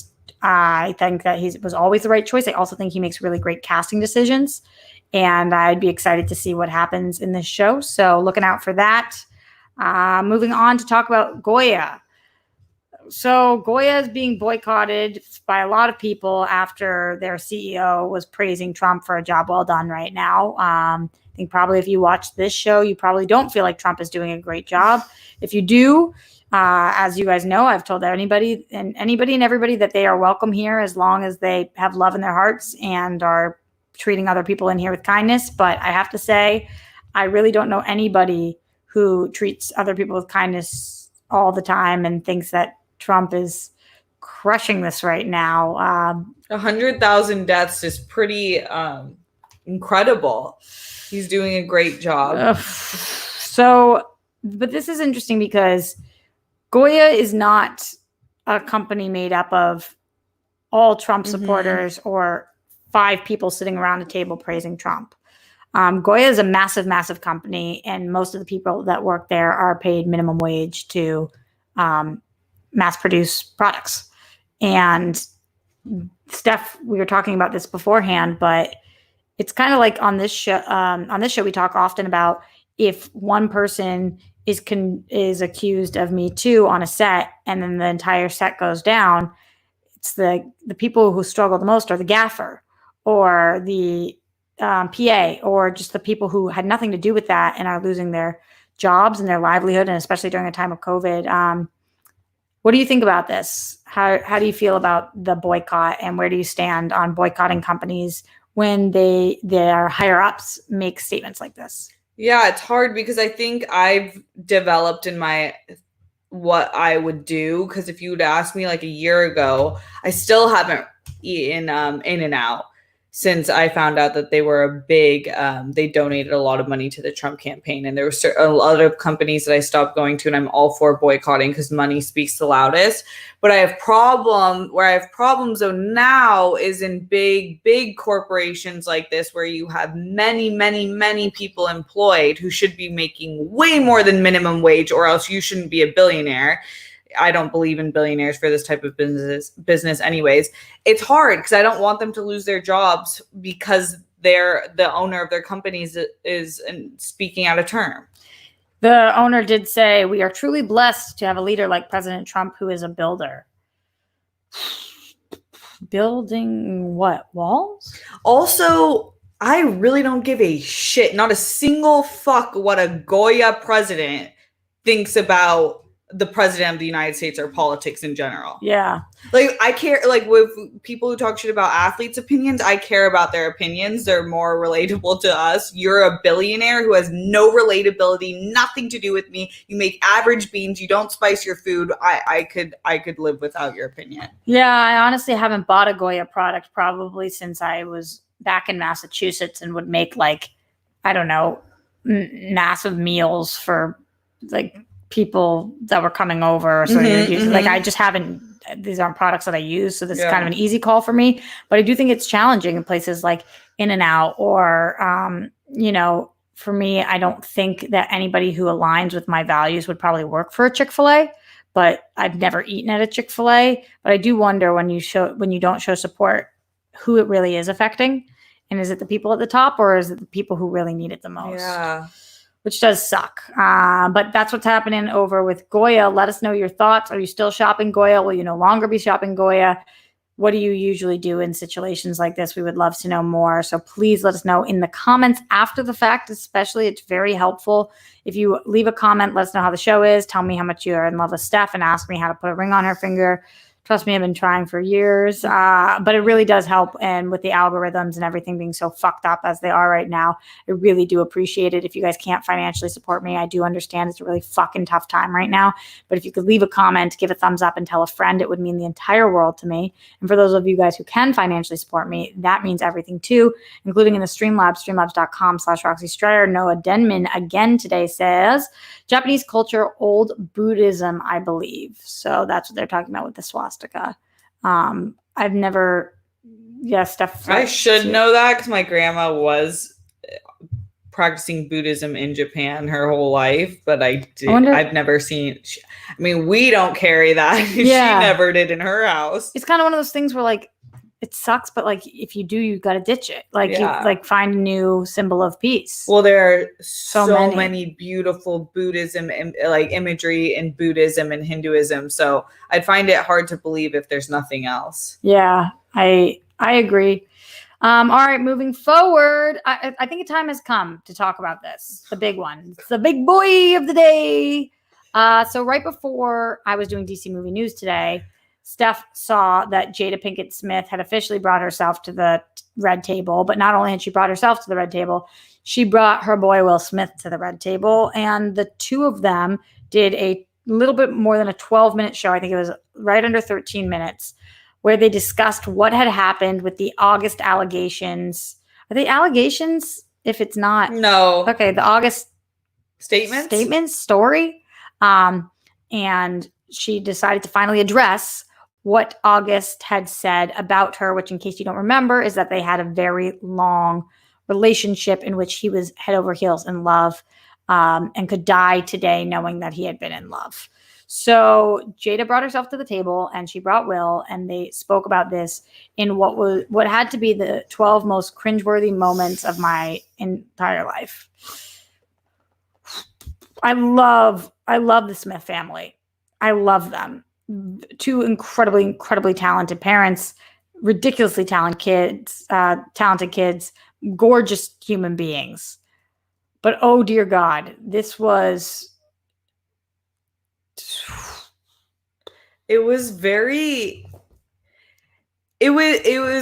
I think that he was always the right choice. I also think he makes really great casting decisions. And I'd be excited to see what happens in this show. So looking out for that. Moving on to talk about Goya. So Goya is being boycotted by a lot of people after their CEO was praising Trump for a job well done right now. I think probably if you watch this show, you probably don't feel like Trump is doing a great job. If you do, as you guys know, I've told anybody and everybody that they are welcome here as long as they have love in their hearts and are treating other people in here with kindness. But I have to say, I really don't know anybody who treats other people with kindness all the time and thinks that Trump is crushing this right now. 100,000 deaths is pretty incredible. He's doing a great job. But this is interesting because Goya is not a company made up of all Trump supporters or 5 people sitting around a table praising Trump. Goya is a massive, massive company, and most of the people that work there are paid minimum wage to mass produce products. And Steph, we were talking about this beforehand, but it's kind of like on this show. We talk often about if one person is accused of Me Too on a set, and then the entire set goes down. It's the people who struggle the most are the gaffer or the PA, or just the people who had nothing to do with that and are losing their jobs and their livelihood, and especially during a time of COVID. What do you think about this? How do you feel about the boycott, and where do you stand on boycotting companies when their higher ups make statements like this? Yeah, it's hard because I think I've developed in what I would do. Because if you would ask me like a year ago, I still haven't eaten In-N-Out since I found out that they were a big, they donated a lot of money to the Trump campaign. And there were a lot of companies that I stopped going to, and I'm all for boycotting because money speaks the loudest. But where I have problems though now is in big corporations like this, where you have many people employed who should be making way more than minimum wage, or else you shouldn't be a billionaire. I don't believe in billionaires for this type of business anyways. It's hard because I don't want them to lose their jobs because the owner of their companies is speaking out of term. The owner did say, "We are truly blessed to have a leader like President Trump who is a builder." Building what? Walls? Also, I really don't give a shit, not a single fuck, what a Goya president thinks about the president of the United States or politics in general. Yeah. Like, I care, like, with people who talk shit about athletes' opinions, I care about their opinions. They're more relatable to us. You're a billionaire who has no relatability, nothing to do with me. You make average beans. You don't spice your food. I could live without your opinion. Yeah, I honestly haven't bought a Goya product probably since I was back in Massachusetts and would make, like, I don't know, massive meals for, like, people that were coming over. So like, I just haven't, these aren't products that I use. So this is kind of an easy call for me, but I do think it's challenging in places like In-N-Out or, you know, for me, I don't think that anybody who aligns with my values would probably work for a Chick-fil-A, but I've never eaten at a Chick-fil-A. But I do wonder when you don't show support, who it really is affecting. And is it the people at the top, or is it the people who really need it the most? Yeah. Which does suck. But that's what's happening over with Goya. Let us know your thoughts. Are you still shopping Goya? Will you no longer be shopping Goya? What do you usually do in situations like this? We would love to know more. So please let us know in the comments after the fact, especially. It's very helpful. If you leave a comment, let us know how the show is. Tell me how much you are in love with Steph and ask me how to put a ring on her finger. Trust me, I've been trying for years, but it really does help. And with the algorithms and everything being so fucked up as they are right now, I really do appreciate it. If you guys can't financially support me, I do understand it's a really fucking tough time right now. But if you could leave a comment, give a thumbs up, and tell a friend, it would mean the entire world to me. And for those of you guys who can financially support me, that means everything too, including in the Streamlabs, streamlabs.com/Roxy Striar. Noah Denman again today says, Japanese culture, old Buddhism, I believe. So that's what they're talking about with the swastika. I've never, Steph. I should know that because my grandma was practicing Buddhism in Japan her whole life, but I've never seen. I mean, we don't carry that. She never did in her house. It's kind of one of those things where, like, it sucks, but, like, if you do, you got to ditch it. Like, you like find a new symbol of peace. Well, there are so many beautiful Buddhism and like imagery in Buddhism and Hinduism. So I'd find it hard to believe if there's nothing else. Yeah, I agree. All right, moving forward, I think a time has come to talk about this. The big one. It's the big boy of the day. So right before I was doing DC Movie News today, Steph saw that Jada Pinkett Smith had officially brought herself to the red table, but not only had she brought herself to the red table, she brought her boy Will Smith to the red table, and the two of them did a little bit more than a 12-minute show. I think it was right under 13 minutes, where they discussed what had happened with the August allegations. Are they allegations? If it's not, no. Okay, the August statements story, and she decided to finally address what August had said about her, which, in case you don't remember, is that they had a very long relationship in which he was head over heels in love, and could die today knowing that he had been in love. So Jada brought herself to the table, and she brought Will, and they spoke about this in what had to be the 12 most cringeworthy moments of my entire life. I love the Smith family. I love them. Two incredibly talented parents, ridiculously talented kids, gorgeous human beings. But oh dear God, this was. It was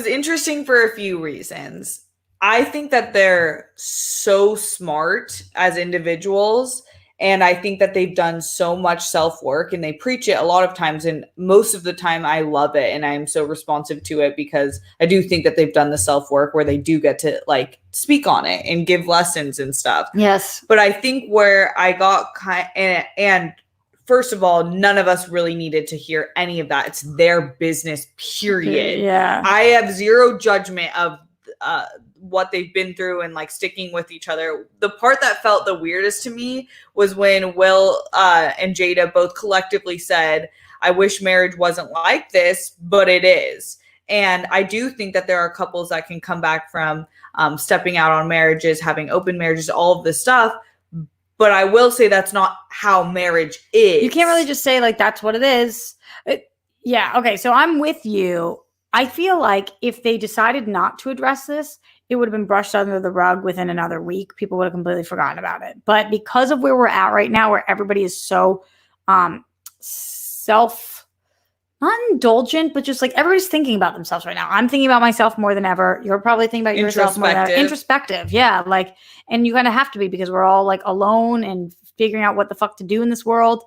interesting for a few reasons. I think that they're so smart as individuals, And I think that they've done so much self-work and they preach it a lot of times. And most of the time I love it. And I'm so responsive to it because I do think that they've done the self-work where they do get to like speak on it and give lessons and stuff. Yes. But I think where I got and first of all, none of us really needed to hear any of that. It's their business, period. Yeah. I have zero judgment of what they've been through and like sticking with each other. The part that felt the weirdest to me was when Will and Jada both collectively said, I wish marriage wasn't like this, but it is. And I do think that there are couples that can come back from stepping out on marriages, having open marriages, all of this stuff. But I will say that's not how marriage is. You can't really just say like, that's what it is. Yeah. Okay. So I'm with you. I feel like if they decided not to address this, it would have been brushed under the rug within another week. People would have completely forgotten about it. But because of where we're at right now, where everybody is so not indulgent, but just like everybody's thinking about themselves right now. I'm thinking about myself more than ever. You're probably thinking about yourself more than ever. Introspective. Yeah. Like, and you kind of have to be because we're all like alone and figuring out what the fuck to do in this world.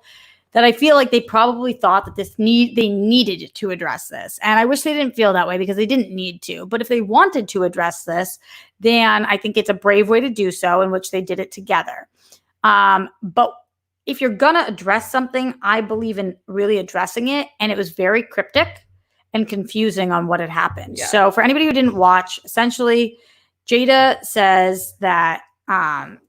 That I feel like they probably thought that they needed to address this. And I wish they didn't feel that way because they didn't need to. But if they wanted to address this, then I think it's a brave way to do so in which they did it together. But if you're going to address something, I believe in really addressing it. And it was very cryptic and confusing on what had happened. Yeah. So for anybody who didn't watch, essentially, Jada says that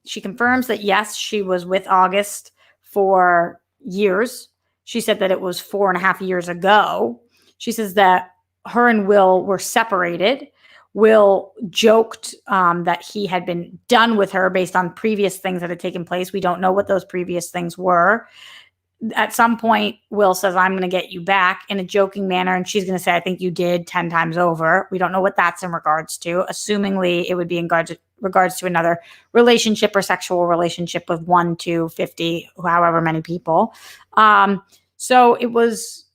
she confirms that, yes, she was with August for years. She said that it was 4.5 years ago. She says that her and Will were separated. Will joked that he had been done with her based on previous things that had taken place. We don't know what those previous things were. At some point, Will says, I'm going to get you back in a joking manner. And she's going to say, I think you did 10 times over. We don't know what that's in regards to. Assumingly, it would be in regards to another relationship or sexual relationship with 1 to 50, however many people. So it was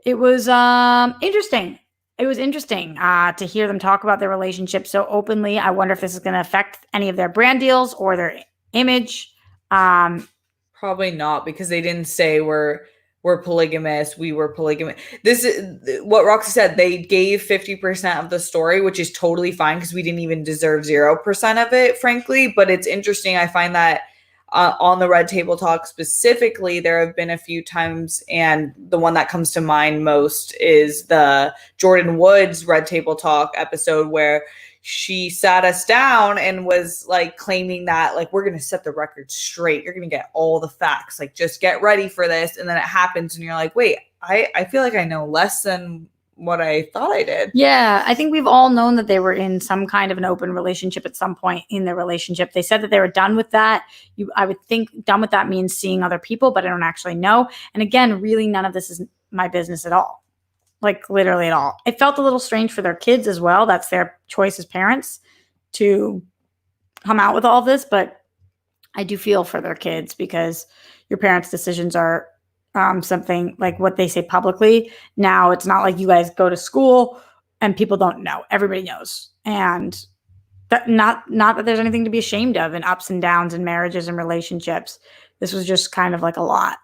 interesting. It was interesting to hear them talk about their relationship so openly. I wonder if this is going to affect any of their brand deals or their image. Probably not, because they didn't say we're polygamous. We were polygamous. This is what Roxy said. They gave 50% of the story, which is totally fine because we didn't even deserve 0% of it, frankly. But it's interesting. I find that on the Red Table Talk specifically, there have been a few times, and the one that comes to mind most is the Jordan Woods Red Table Talk episode where she sat us down and was like claiming that like, we're going to set the record straight. You're going to get all the facts. Like, just get ready for this. And then it happens and you're like, wait, I feel like I know less than what I thought I did. Yeah, I think we've all known that they were in some kind of an open relationship at some point in their relationship. They said that they were done with that. I would think done with that means seeing other people, but I don't actually know. And again, really none of this is my business at all. Like literally at all. It felt a little strange for their kids as well. That's their choice as parents to come out with all this. But I do feel for their kids because your parents' decisions are something like what they say publicly. Now, it's not like you guys go to school and people don't know. Everybody knows. And that not that there's anything to be ashamed of in ups and downs in marriages and relationships. This was just kind of like a lot.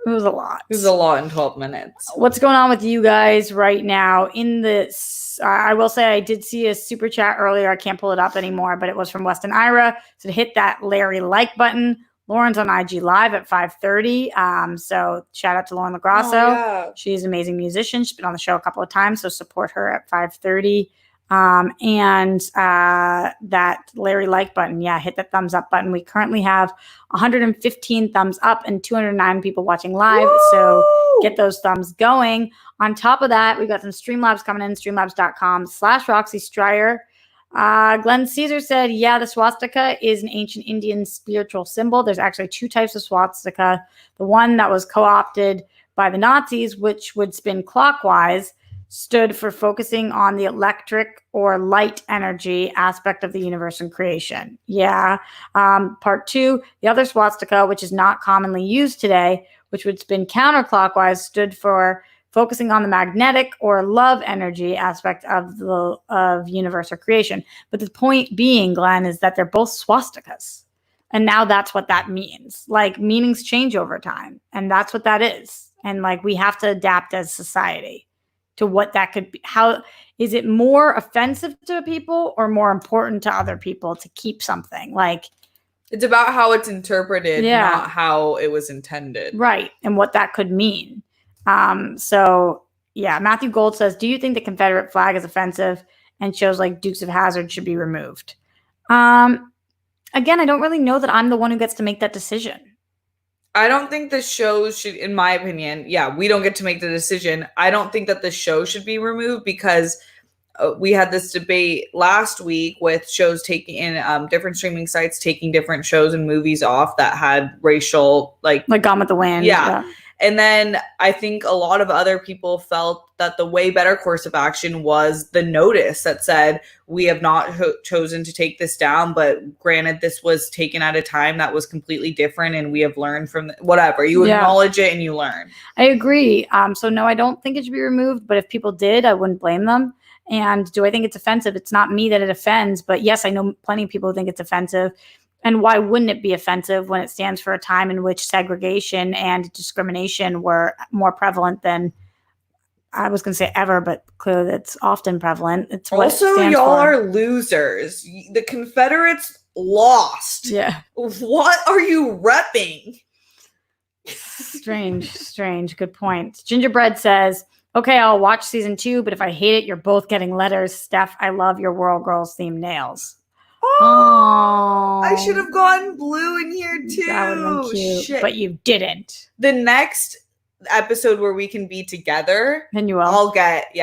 It was a lot. It was a lot in 12 minutes. What's going on with you guys right now? I will say I did see a super chat earlier. I can't pull it up anymore, but it was from Weston Ira. So hit that Larry like button. Lauren's on IG Live at 5:30. So shout out to Lauren LaGrasso. Oh, yeah. She's an amazing musician. She's been on the show a couple of times, so support her at 5:30. And that Larry like button. Yeah, hit that thumbs up button. We currently have 115 thumbs up and 209 people watching live. Woo! So get those thumbs going. On top of that, we got some Streamlabs coming in, streamlabs.com/Roxy Stryer. Glenn Caesar said, yeah, the swastika is an ancient Indian spiritual symbol. There's actually 2 types of swastika. The one that was co-opted by the Nazis, which would spin clockwise, stood for focusing on the electric or light energy aspect of the universe and creation. Yeah. Part 2, the other swastika, which is not commonly used today, which would spin counterclockwise, stood for focusing on the magnetic or love energy aspect of universe or creation. But the point being, Glenn, is that they're both swastikas. And now that's what that means. Like, meanings change over time. And that's what that is. And like, we have to adapt as society to what that could be. How is it more offensive to people or more important to other people to keep something? Like, it's about how it's interpreted, not how it was intended. Right. And what that could mean. So yeah, Matthew Gold says, do you think the Confederate flag is offensive and shows like Dukes of Hazzard should be removed? Again, I don't really know that I'm the one who gets to make that decision. I don't think the show should, in my opinion, we don't get to make the decision. I don't think that the show should be removed because we had this debate last week with shows taking in different streaming sites taking different shows and movies off that had racial like Gone with the Wind. Yeah. And then I think a lot of other people felt that the way better course of action was the notice that said, we have not chosen to take this down, but granted, this was taken at a time that was completely different and we have learned from whatever. You acknowledge it and you learn. I agree. So no, I don't think it should be removed, but if people did, I wouldn't blame them. And do I think it's offensive? It's not me that it offends, but yes, I know plenty of people who think it's offensive. And why wouldn't it be offensive when it stands for a time in which segregation and discrimination were more prevalent than, I was going to say ever, but clearly that's often prevalent. It's what also, y'all are losers. The Confederates lost. Yeah. What are you repping? Strange. Good point. Gingerbread says, okay, I'll watch season 2, but if I hate it, you're both getting letters. Steph, I love your World Girls themed nails. Oh, I should have gone blue in here too. That would have been cute, Shit. But you didn't. The next episode where we can be together, then you will. I'll get,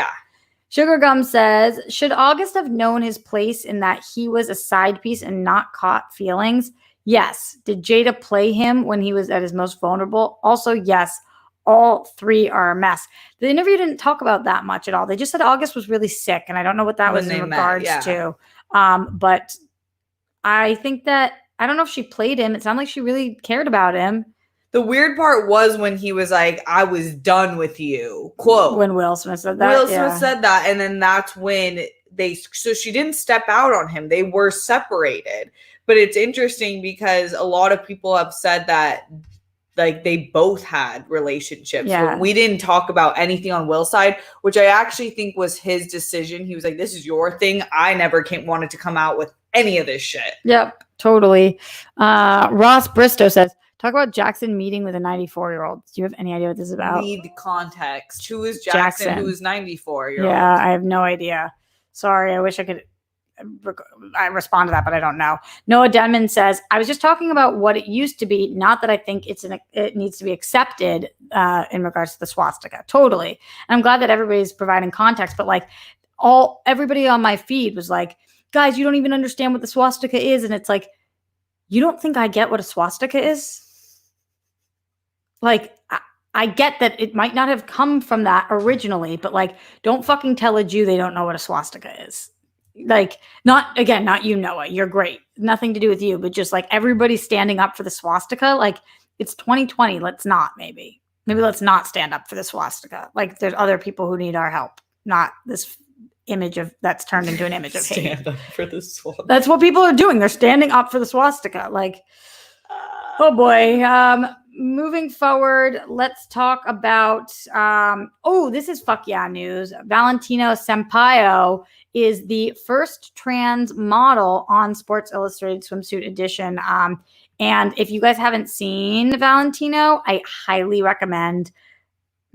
Sugar Gum says, should August have known his place in that he was a side piece and not caught feelings? Yes. Did Jada play him when he was at his most vulnerable? Also, yes. All 3 are a mess. The interview didn't talk about that much at all. They just said August was really sick, and I don't know what that was in regards to. But I think that, I don't know if she played him. It sounded like she really cared about him. The weird part was when he was like, I was done with you. Quote. When Will Smith said that. Will Smith said that. And then that's when so she didn't step out on him. They were separated. But it's interesting because a lot of people have said that like they both had relationships. Yeah. We didn't talk about anything on Will's side, which I actually think was his decision. He was like, this is your thing. I never wanted to come out with any of this shit. Yep, totally. Ross Bristow says, talk about Jackson meeting with a 94-year-old. Do you have any idea what this is about? Need context. Who is Jackson? Who is 94-year-old? Yeah, I have no idea. Sorry, I wish I could respond to that, but I don't know. Noah Denman says, I was just talking about what it used to be, not that I think it needs to be accepted in regards to the swastika. Totally. And I'm glad that everybody's providing context, but like everybody on my feed was like, guys, you don't even understand what the swastika is. And it's like, you don't think I get what a swastika is? Like, I get that it might not have come from that originally, but like, don't fucking tell a Jew they don't know what a swastika is. Like, not you, Noah, you're great. Nothing to do with you, but just like everybody standing up for the swastika. Like, it's 2020. Let's not, maybe let's not stand up for the swastika. Like, there's other people who need our help, not this image that's turned into an image of hate. Stand up for the swastika. That's what people are doing. They're standing up for the swastika. Like, oh boy. Moving forward, let's talk about, this is fuck yeah news. Valentino Sampaio is the first trans model on Sports Illustrated Swimsuit Edition. And if you guys haven't seen Valentino, I highly recommend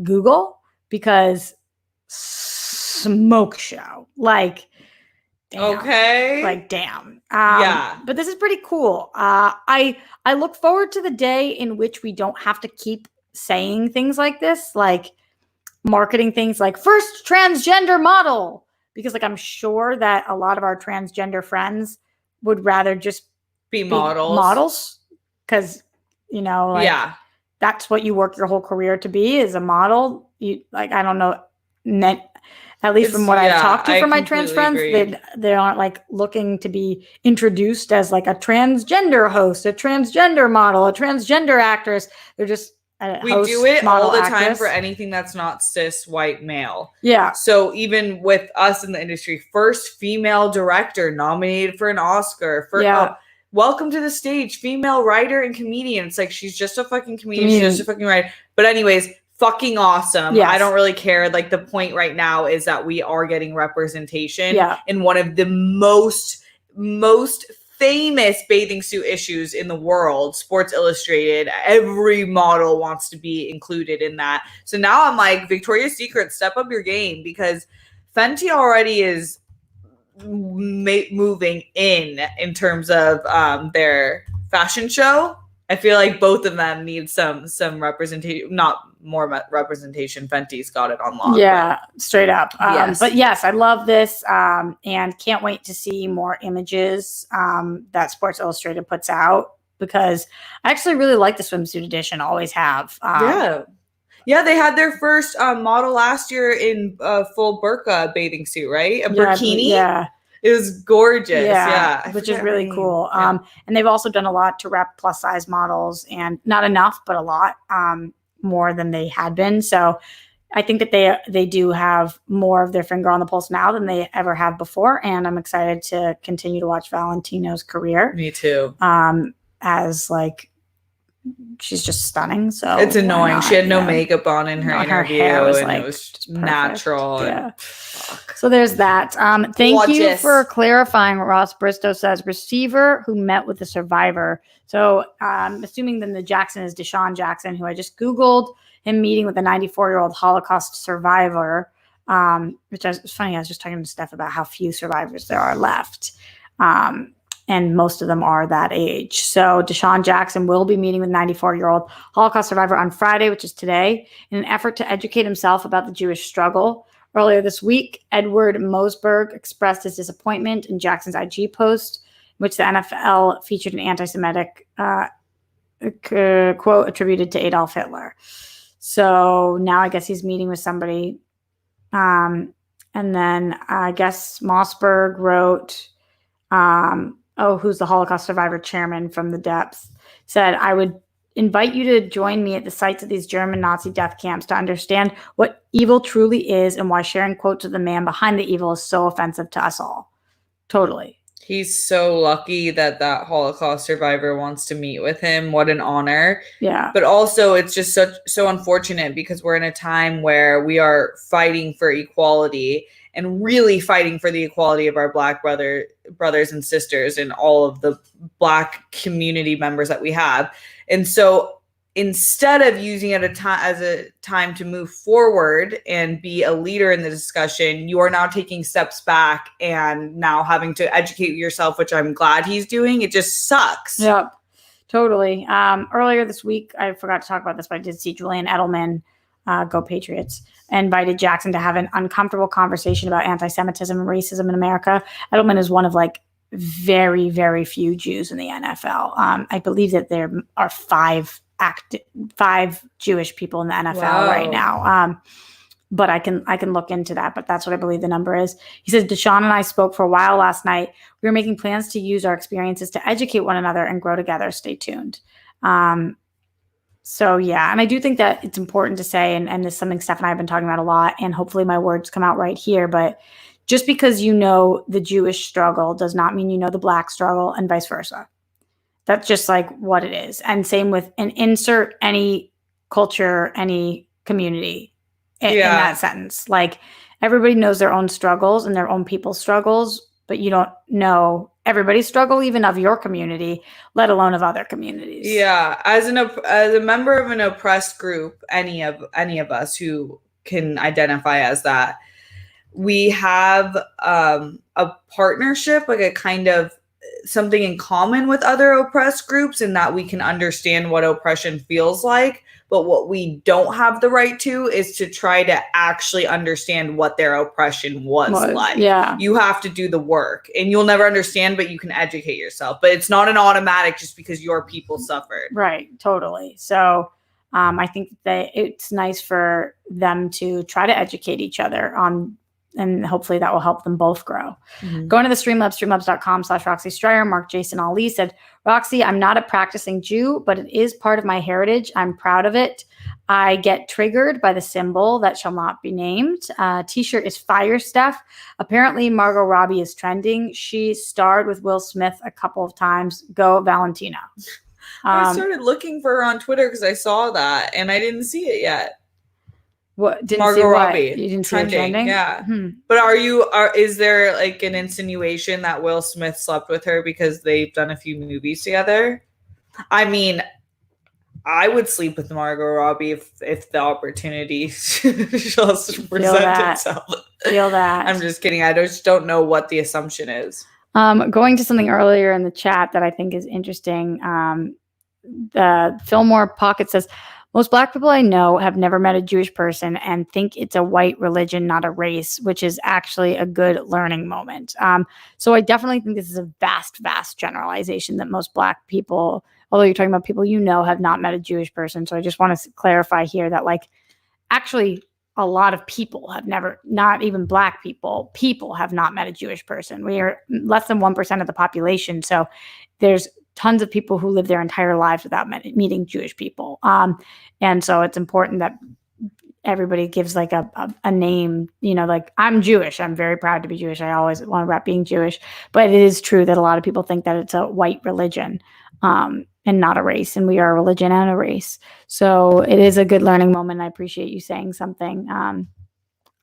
Google, because smoke show. Like, damn. Okay. Like, damn. Yeah. But this is pretty cool. I look forward to the day in which we don't have to keep saying things like this, like marketing things like first transgender model, because like I'm sure that a lot of our transgender friends would rather just be models, because that's what you work your whole career to be, is a model. You like, I don't know, at least from what I've talked to from my trans friends, they aren't like looking to be introduced as like a transgender host, a transgender model, a transgender actress. They're just we do it all the time for anything that's not cis white male. Yeah. So even with us in the industry, first female director nominated for an Oscar. welcome to the stage, female writer and comedian. It's like, she's just a fucking comedian. She's just a fucking writer. But anyways, fucking awesome. Yes. I don't really care. Like, the point right now is that we are getting representation in one of the most famous bathing suit issues in the world, Sports Illustrated. Every model wants to be included in that. So now I'm like, Victoria's Secret, step up your game, because Fenty already is moving in terms of their fashion show. I feel like both of them need some representation, not more representation. Fenty's got it on lock. Yeah, straight up. Yes. But yes, I love this and can't wait to see more images that Sports Illustrated puts out, because I actually really like the swimsuit edition, always have. Yeah, they had their first model last year in a full burqa bathing suit, right? A burkini? Yeah. It was gorgeous. Yeah. Which is really cool. And they've also done a lot to rep plus size models, and not enough, but a lot more than they had been. So I think that they do have more of their finger on the pulse now than they ever have before. And I'm excited to continue to watch Valentino's career. Me too. As like, she's just stunning. So it's annoying. She had no makeup on in her interview. Her hair was and like, it was natural. Yeah. So there's that. Thank you for clarifying. Ross Bristow says receiver who met with the survivor. So assuming then the Jackson is Deshaun Jackson, who I just Googled him meeting with a 94-year-old Holocaust survivor, which was funny. I was just talking to Steph about how few survivors there are left. And most of them are that age. So Deshaun Jackson will be meeting with 94-year-old Holocaust survivor on Friday, which is today, in an effort to educate himself about the Jewish struggle. Earlier this week, Edward Mosberg expressed his disappointment in Jackson's IG post, in which the NFL featured an anti-Semitic quote attributed to Adolf Hitler. So now I guess he's meeting with somebody. And then I guess Mosberg wrote... who's the Holocaust survivor chairman from the depths, said, I would invite you to join me at the sites of these German Nazi death camps to understand what evil truly is and why sharing quotes of the man behind the evil is so offensive to us all. Totally. He's so lucky that Holocaust survivor wants to meet with him. What an honor. Yeah. But also it's just so unfortunate, because we're in a time where we are fighting for equality and really fighting for the equality of our Black brothers and sisters and all of the Black community members that we have. And so instead of using it as a time to move forward and be a leader in the discussion, you are now taking steps back and now having to educate yourself, which I'm glad he's doing. It just sucks. Yep, totally. Earlier this week, I forgot to talk about this, but I did see Julian Edelman, Go Patriots, invited Jackson to have an uncomfortable conversation about anti-Semitism and racism in America. Edelman is one of like very, very few Jews in the NFL. I believe that there are five Jewish people in the NFL right now. But I can look into that, but that's what I believe the number is. He says, Deshaun and I spoke for a while last night. We were making plans to use our experiences to educate one another and grow together. Stay tuned. So yeah, and I do think that it's important to say, and this is something Steph and I have been talking about a lot, and hopefully my words come out right here, but just because you know the Jewish struggle does not mean you know the Black struggle, and vice versa. That's just like what it is. And same with an insert any culture, any community in that sentence. Like everybody knows their own struggles and their own people's struggles, but you don't know everybody's struggle, even of your community, let alone of other communities. Yeah. As a member of an oppressed group, any of us who can identify as that, we have a partnership, like a kind of something in common with other oppressed groups, in that we can understand what oppression feels like. But what we don't have the right to is to try to actually understand what their oppression was like. Yeah. You have to do the work, and you'll never understand, but you can educate yourself. But it's not an automatic just because your people suffered. Right. Totally. So I think that it's nice for them to try to educate each other on and hopefully that will help them both grow. Mhm. Going to the Streamlabs, streamlabs.com/Roxy Stryer. Mark Jason Ali said, Roxy, I'm not a practicing Jew, but it is part of my heritage. I'm proud of it. I get triggered by the symbol that shall not be named. T-shirt is fire, Steph. Apparently, Margot Robbie is trending. She starred with Will Smith a couple of times. Go Valentina. I started looking for her on Twitter because I saw that, and I didn't see it yet. What didn't Margot see what? Robbie. You didn't see it trending? Yeah. Hmm. But is there like an insinuation that Will Smith slept with her because they've done a few movies together? I mean, I would sleep with Margot Robbie if the opportunity just present itself. Feel that. I'm just kidding. I just don't know what the assumption is. Going to something earlier in the chat that I think is interesting. The Fillmore Pocket says, most Black people I know have never met a Jewish person and think it's a white religion, not a race, which is actually a good learning moment. So I definitely think this is a vast, vast generalization that most Black people, although you're talking about people you know, have not met a Jewish person. So I just want to clarify here that, like, actually a lot of people have never, not even Black people have not met a Jewish person. We are less than 1% of the population. So there's tons of people who live their entire lives without meeting Jewish people. And so it's important that everybody gives like a name, like, I'm Jewish. I'm very proud to be Jewish. I always want to rep being Jewish. But it is true that a lot of people think that it's a white religion and not a race. And we are a religion and a race. So it is a good learning moment. I appreciate you saying something.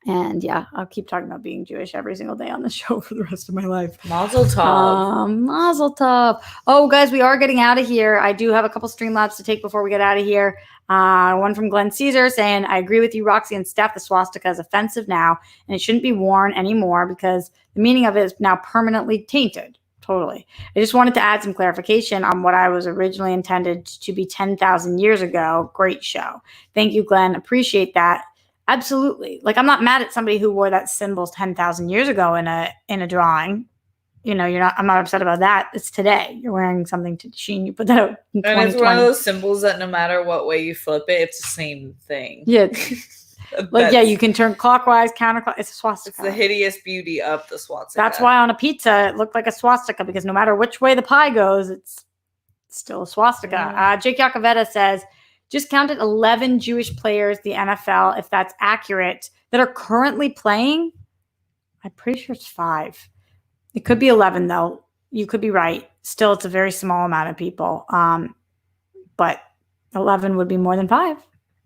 And yeah, I'll keep talking about being Jewish every single day on the show for the rest of my life. Mazel tov. Mazel tov. Oh, guys, we are getting out of here. I do have a couple Streamlabs to take before we get out of here. One from Glenn Caesar saying, I agree with you, Roxy and Steph. The swastika is offensive now, and it shouldn't be worn anymore because the meaning of it is now permanently tainted. Totally. I just wanted to add some clarification on what I was originally intended to be 10,000 years ago. Great show. Thank you, Glenn. Appreciate that. Absolutely. Like, I'm not mad at somebody who wore that symbol 10,000 years ago in a drawing. I'm not upset about that. It's today. You're wearing something to Sheen. You put that out in 2020. And it's one of those symbols that no matter what way you flip it, it's the same thing. Yeah. You can turn clockwise, counterclockwise. It's a swastika. It's the hideous beauty of the swastika. That's why on a pizza it looked like a swastika, because no matter which way the pie goes, it's still a swastika. Yeah. Jake Yakavetta says, just counted 11 Jewish players, the NFL, if that's accurate, that are currently playing. I'm pretty sure it's 5. It could be 11, though. You could be right. Still, it's a very small amount of people. But 11 would be more than 5.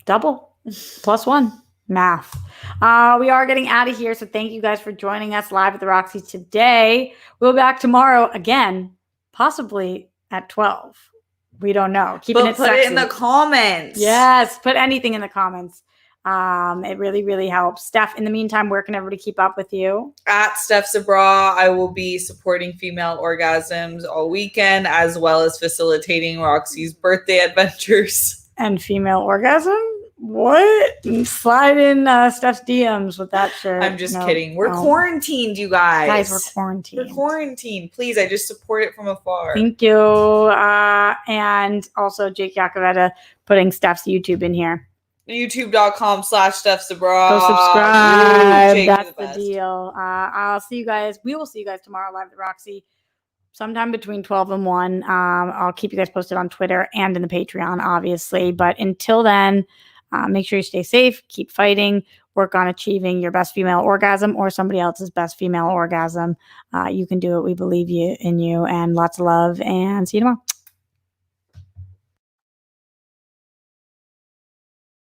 Double. +1. Math. We are getting out of here, so thank you guys for joining us live at the Roxy today. We'll be back tomorrow again, possibly at 12. We don't know. Keeping it put sexy. it in the comments. Yes, put anything in the comments. It really, really helps. Steph, in the meantime, where can everybody keep up with you? At Steph Sabraw, I will be supporting female orgasms all weekend, as well as facilitating Roxy's birthday adventures. And female orgasm? What? Slide in Steph's DMs with that shirt. I'm just kidding. We're quarantined, you guys. Guys, we're quarantined. We're quarantined. Please, I just support it from afar. Thank you. And also Jake Yakavetta putting Steph's YouTube in here. YouTube.com/Steph Sabraw. Go subscribe. Jake, that's the deal. I'll see you guys. We will see you guys tomorrow live at the Roxy. Sometime between 12 and 1. I'll keep you guys posted on Twitter and in the Patreon, obviously. But until then, make sure you stay safe, keep fighting, work on achieving your best female orgasm or somebody else's best female orgasm. You can do it. We believe in you, and lots of love, and see you tomorrow.